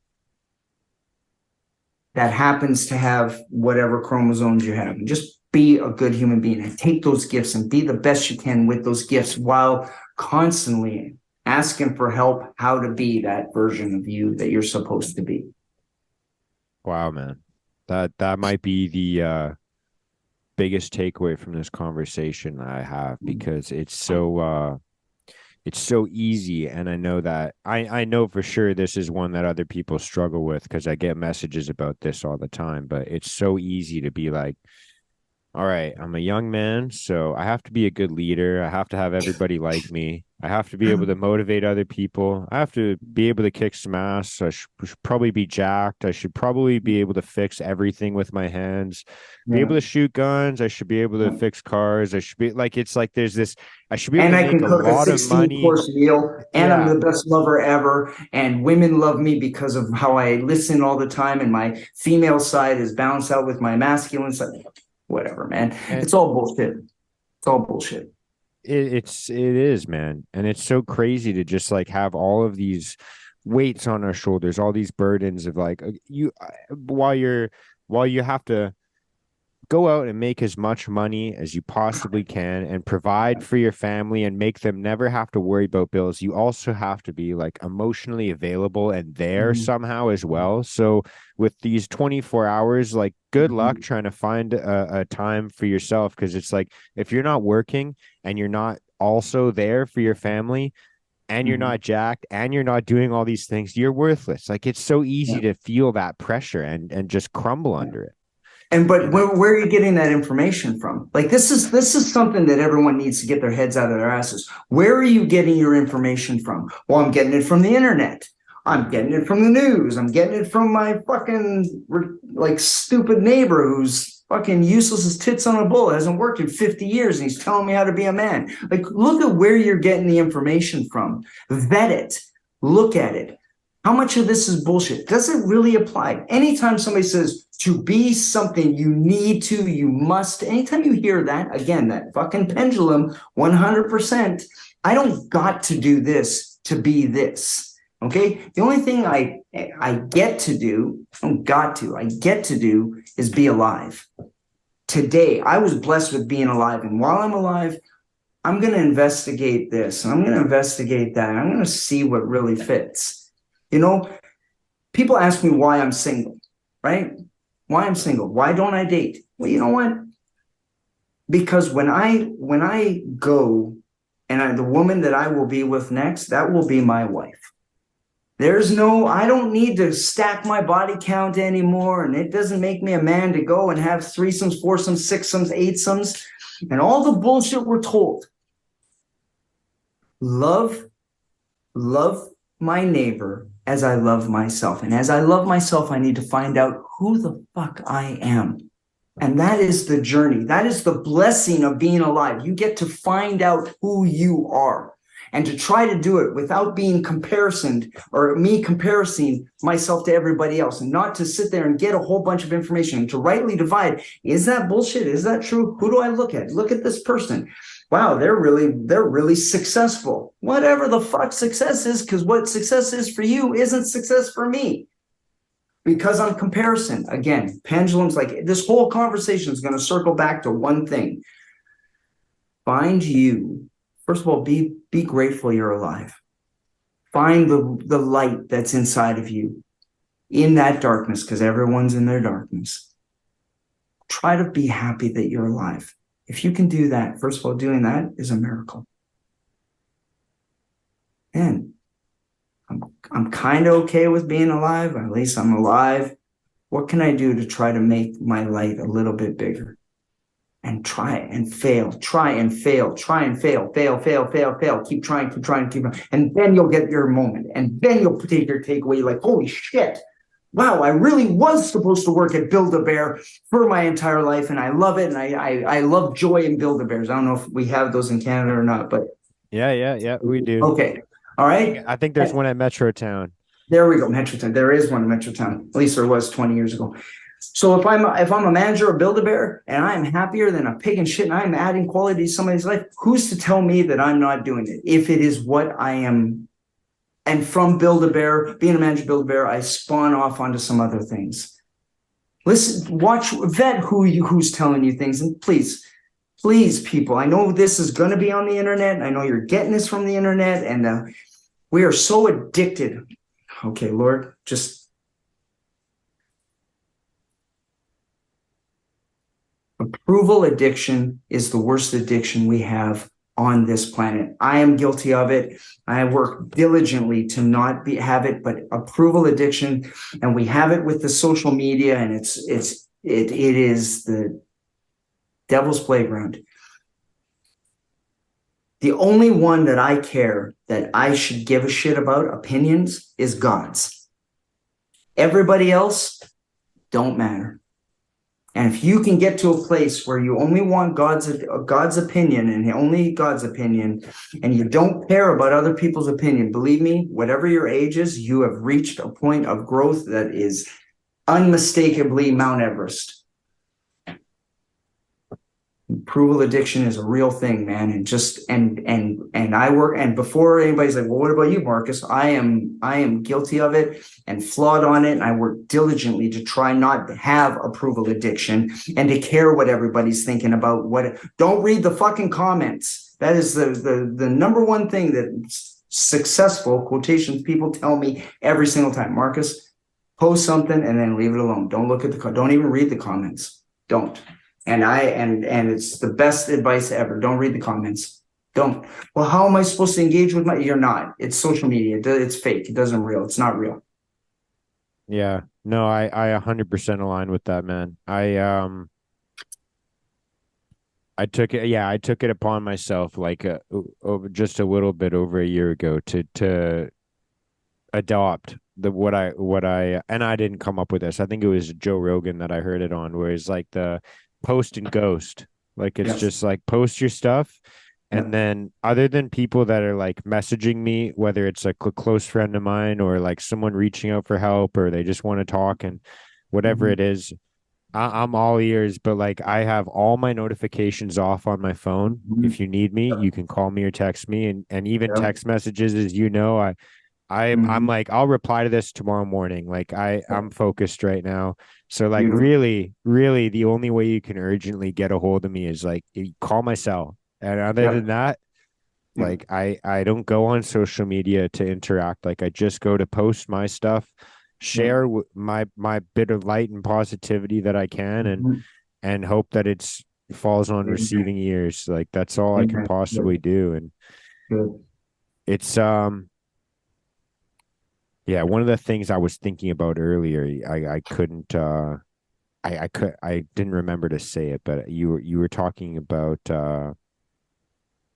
that happens to have whatever chromosomes you have. And just be a good human being and take those gifts and be the best you can with those gifts while constantly asking for help how to be that version of you that you're supposed to be. Wow, man. That might be the biggest takeaway from this conversation I have, because it's so easy, and I know that I know for sure this is one that other people struggle with, because I get messages about this all the time, but it's so easy to be like, all right, I'm a young man, so I have to be a good leader. I have to have everybody like me. I have to be able to motivate other people. I have to be able to kick some ass. I should probably be jacked. I should probably be able to fix everything with my hands, be Yeah. able to shoot guns. I should be able to fix cars. I should be like, it's like there's this, I should be able And to I make can a cook a lot of 16 money. course meal, and I'm Yeah. the best lover ever. And women love me because of how I listen all the time, and my female side is balanced out with my masculine side. Whatever, man. And It's all bullshit. It's all bullshit. it is, man. And it's so crazy to just like have all of these weights on our shoulders, all these burdens of like you while you're while you have to go out and make as much money as you possibly can and provide for your family and make them never have to worry about bills, you also have to be like emotionally available and there Mhm. somehow as well. So with these 24 hours, like good luck Mhm. trying to find a time for yourself, because it's like if you're not working and you're not also there for your family and you're Mhm. not jacked and you're not doing all these things, you're worthless. Like it's so easy Yeah. to feel that pressure and just crumble under it. And but And where are you getting that information from? Like this is something that everyone needs to get their heads out of their asses. Where are you getting your information from? Well, I'm getting it from the internet. I'm getting it from the news. I'm getting it from my fucking like stupid neighbor who's fucking useless as tits on a bull, hasn't worked in 50 years, and he's telling me how to be a man. Like, look at where you're getting the information from. Vet it. Look at it. How much of this is bullshit? Does it really apply? Anytime somebody says to be something, you need to, you must, anytime you hear that, again, that fucking pendulum, 100%, I don't got to do this to be this. Okay. The only thing I get to do, I don't got to, I get to do is be alive. Today, I was blessed with being alive. And while I'm alive, I'm going to investigate this and I'm going to investigate that. I'm going to see what really fits. You know, people ask me why I'm single, right? Why I'm single. Why don't I date? Well, you know what? Because when I go and the woman that I will be with next, that will be my wife. I don't need to stack my body count anymore. And it doesn't make me a man to go and have threesomes, foursomes, sixsomes, eightsomes, and all the bullshit we're told. Love, love my neighbor as I love myself. And as I love myself, I need to find out who the fuck I am. And that is the journey. That is the blessing of being alive. You get to find out who you are and to try to do it without being comparisoned or me comparing myself to everybody else, and not to sit there and get a whole bunch of information and to rightly divide. Is that bullshit? Is that true? Who do I look at? Look at this person. Wow, they're really successful. Whatever the fuck success is, because what success is for you isn't success for me. Because on comparison, again, pendulums, like this whole conversation is going to circle back to one thing. Find you. First of all, be grateful you're alive. Find the light that's inside of you in that darkness, because everyone's in their darkness. Try to be happy that you're alive. If you can do that, first of all, doing that is a miracle. And I'm kind of okay with being alive. At least I'm alive. What can I do to try to make my light a little bit bigger? And try and fail, try and fail, try and fail, fail, fail, fail, fail. Keep trying, keep trying, keep trying. And then you'll get your moment. And then you'll take your takeaway like, holy shit. Wow, I really was supposed to work at Build-A-Bear for my entire life. And I love it. And I love joy in Build-A-Bears. I don't know if we have those in Canada or not, but yeah, we do. okay. All right. I think there's one at Metro Town. There we go. Metrotown. There is one in Metrotown. At least there was 20 years ago. So if I'm a manager of Build-A-Bear and I'm happier than a pig and shit and I'm adding quality to somebody's life, who's to tell me that I'm not doing it? If it is what I am, and from Build-A-Bear, being a manager of Build-A-Bear, I spawn off onto some other things. Listen, vet who's telling you things, and please, people. I know this is going to be on the internet. I know you're getting this from the internet, and we are so addicted. Okay, Lord, just. Approval addiction is the worst addiction we have on this planet. I am guilty of it. I work diligently to not have it, but approval addiction, and we have it with the social media, and it is the devil's playground. The only one that I care that I should give a shit about opinions is God's. Everybody else don't matter. And if you can get to a place where you only want God's opinion and only God's opinion, and you don't care about other people's opinion, believe me, whatever your age is, you have reached a point of growth that is unmistakably Mount Everest. approval addiction is a real thing, man. And just and I work, and before anybody's like, well, what about you, Marcus? I am guilty of it and flawed on it. And I work diligently to try not to have approval addiction and to care what everybody's thinking about what. Don't read the fucking comments. That is the number one thing that successful quotations people tell me every single time. Marcus, post something and then leave it alone. Don't look at don't even read the comments. Don't. And it's the best advice ever. Don't read the comments. Don't. Well, how am I supposed to engage with you're not. It's social media. It's fake. It doesn't real. It's not real. Yeah. No, I 100% align with that, man. I took it, yeah, I took it upon myself like over just a little bit over a year ago to adopt the what I and I didn't come up with this. I think it was Joe Rogan that I heard it on, where it's like the post and ghost. Like it's Yes. just like post your stuff, and Yep. then other than people that are like messaging me, whether it's a close friend of mine or like someone reaching out for help or they just want to talk and whatever Mm-hmm. it is, I'm all ears. But like I have all my notifications off on my phone. Mm-hmm. If you need me, Yep. you can call me or text me, and even Yep. text messages, as you know, I'm Mm-hmm. like, I'll reply to this tomorrow morning. Like I'm Yep. focused right now. So like Beautiful. really the only way you can urgently get a hold of me is like you call my cell. And other than Yep. that, Yep. like I don't go on social media to interact. Like I just go to post my stuff, Yep. share my bit of light and positivity that I can, Mm-hmm. and hope that it's falls on Amen. receiving ears. Like that's all I can Amen. possibly Good. do. And Good. it's yeah, one of the things I was thinking about earlier, I couldn't I didn't remember to say it, but you were talking about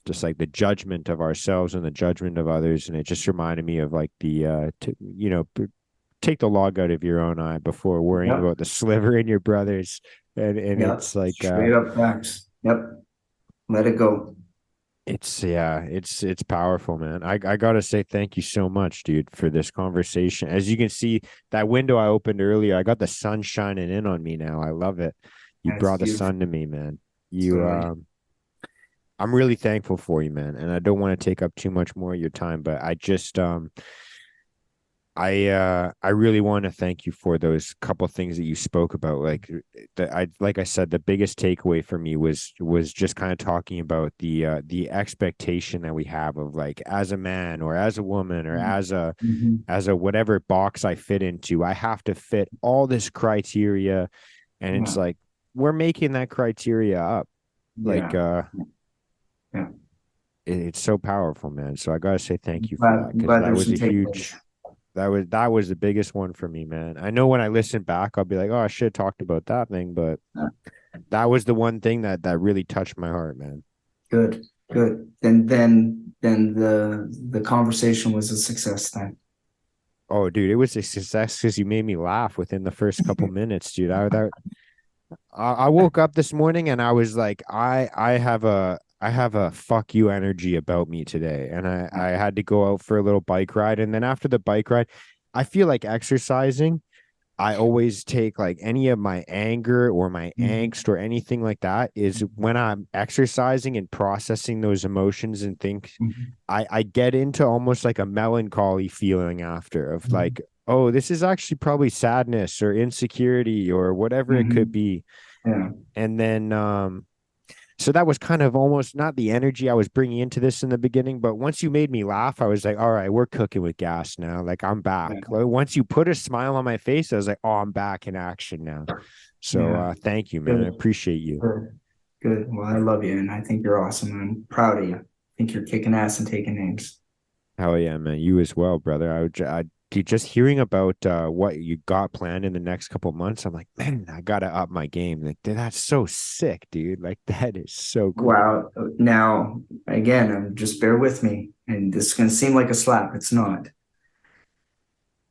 just like the judgment of ourselves and the judgment of others, and it just reminded me of like the take the log out of your own eye before worrying Yep. about the sliver in your brother's, and Yep. it's like Straight up facts. Yep. Let it go. it's yeah, it's powerful, man. I gotta say thank you so much, dude, for this conversation. As you can see, that window I opened earlier, I got the sun shining in on me now. I love it. You That's brought the beautiful. sun to me, man. You Absolutely. I'm really thankful for you, man. And I don't want to take up too much more of your time, but I just I really want to thank you for those couple things that you spoke about. Like I said, the biggest takeaway for me was just kind of talking about the expectation that we have of like as a man or as a woman or Mm-hmm. as a whatever box I fit into, I have to fit all this criteria, and it's Yeah. like we're making that criteria up. Like Yeah. Yeah. it's so powerful, man. So I gotta say thank you for Glad, that I'm because glad that there's was some a takeaways. huge that was the biggest one for me, man. I know when I listen back, I'll be like, oh, I should have talked about that thing, but Yeah. that was the one thing that really touched my heart, man. Good. Good. Then the conversation was a success then. Oh, dude, it was a success because you made me laugh within the first couple minutes, dude. I woke up this morning and I was like, I have a fuck you energy about me today, and I had to go out for a little bike ride, and then after the bike ride, I feel like exercising. I always take like any of my anger or my Mhm. angst or anything like that is when I'm exercising and processing those emotions and things, Mhm. I get into almost like a melancholy feeling after of Mhm. like, oh, this is actually probably sadness or insecurity or whatever it could Mhm. be. Yeah. And then so that was kind of almost not the energy I was bringing into this in the beginning, but once you made me laugh, I was like, all right, we're cooking with gas now. Like I'm back. Yeah. Like, once you put a smile on my face, I was like, oh, I'm back in action now. So Yeah. thank you, man. I Good. appreciate you. Good. Good. Well, I love you and I think you're awesome. I'm proud of you. I think you're kicking ass and taking names. Hell yeah, man. You as well, brother. Dude, just hearing about what you got planned in the next couple months, I'm like, man, I gotta up my game. Like that's so sick, dude. Like that is so cool. Wow. Now, again, just bear with me. And this is going to seem like a slap. It's not.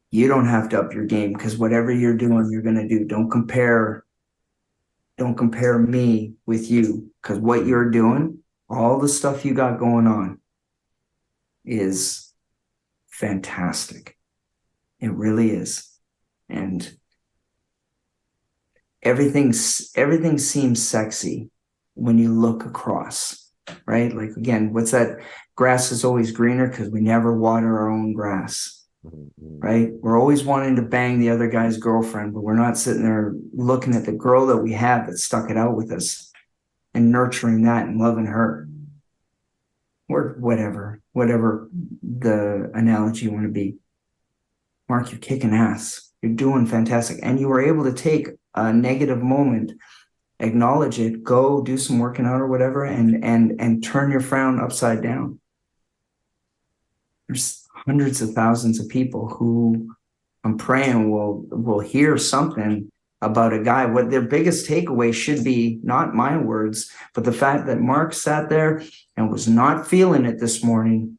You don't have to up your game because whatever you're doing, you're going to do. Don't compare me with you because what Mm. you're doing, all the stuff you got going on is fantastic. It really is. And everything seems sexy when you look across, right? Like, again, what's that? Grass is always greener because we never water our own grass, right? We're always wanting to bang the other guy's girlfriend, but we're not sitting there looking at the girl that we have that stuck it out with us and nurturing that and loving her, or whatever the analogy you want to be. Mark, you're kicking ass. You're doing fantastic. And you were able to take a negative moment, acknowledge it, go do some working out or whatever, and turn your frown upside down. There's hundreds of thousands of people who I'm praying will hear something about a guy. What their biggest takeaway should be, not my words, but the fact that Mark sat there and was not feeling it this morning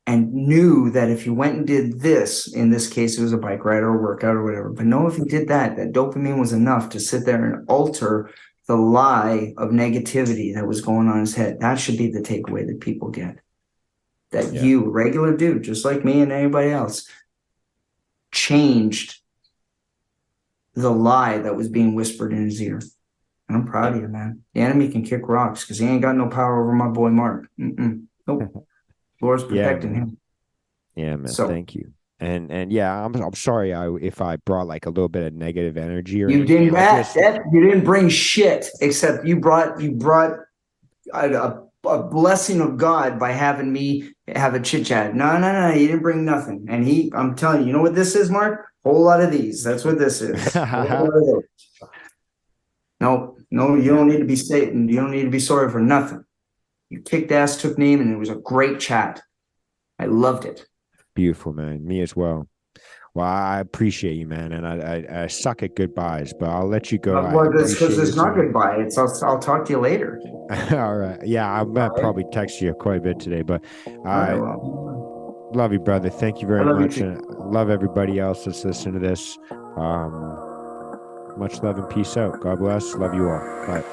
and knew that if he went and did this, in this case, it was a bike ride or a workout or whatever, but know if he did that dopamine was enough to sit there and alter the lie of negativity that was going on in his head. That should be the takeaway that people get. That you, regular dude, just like me and anybody else, changed the lie that was being whispered in his ear. And I'm proud of you, man. The enemy can kick rocks because he ain't got no power over my boy Mark. Nope. Lord's protecting him. Yeah, man. So, thank you. And yeah, I'm sorry if I brought like a little bit of negative energy or you anything. You didn't bring shit, except you brought a blessing of God by having me have a chit chat. No, you didn't bring nothing. And I'm telling you know what this is, Mark? Whole lot of these. That's what this is. No, you don't need to be Satan. You don't need to be sorry for nothing. You kicked ass, took name, and it was a great chat. I loved it. Beautiful, man. Me as well. Well, I appreciate you, man, and I suck at goodbyes, but I'll let you go. Well, because it's not goodbye. It's I'll talk to you later. All right. Yeah, I'm gonna probably text you quite a bit today, but I love you, brother. Thank you very much, and love everybody else that's listening to this. Much love and peace out. God bless. Love you all. Bye.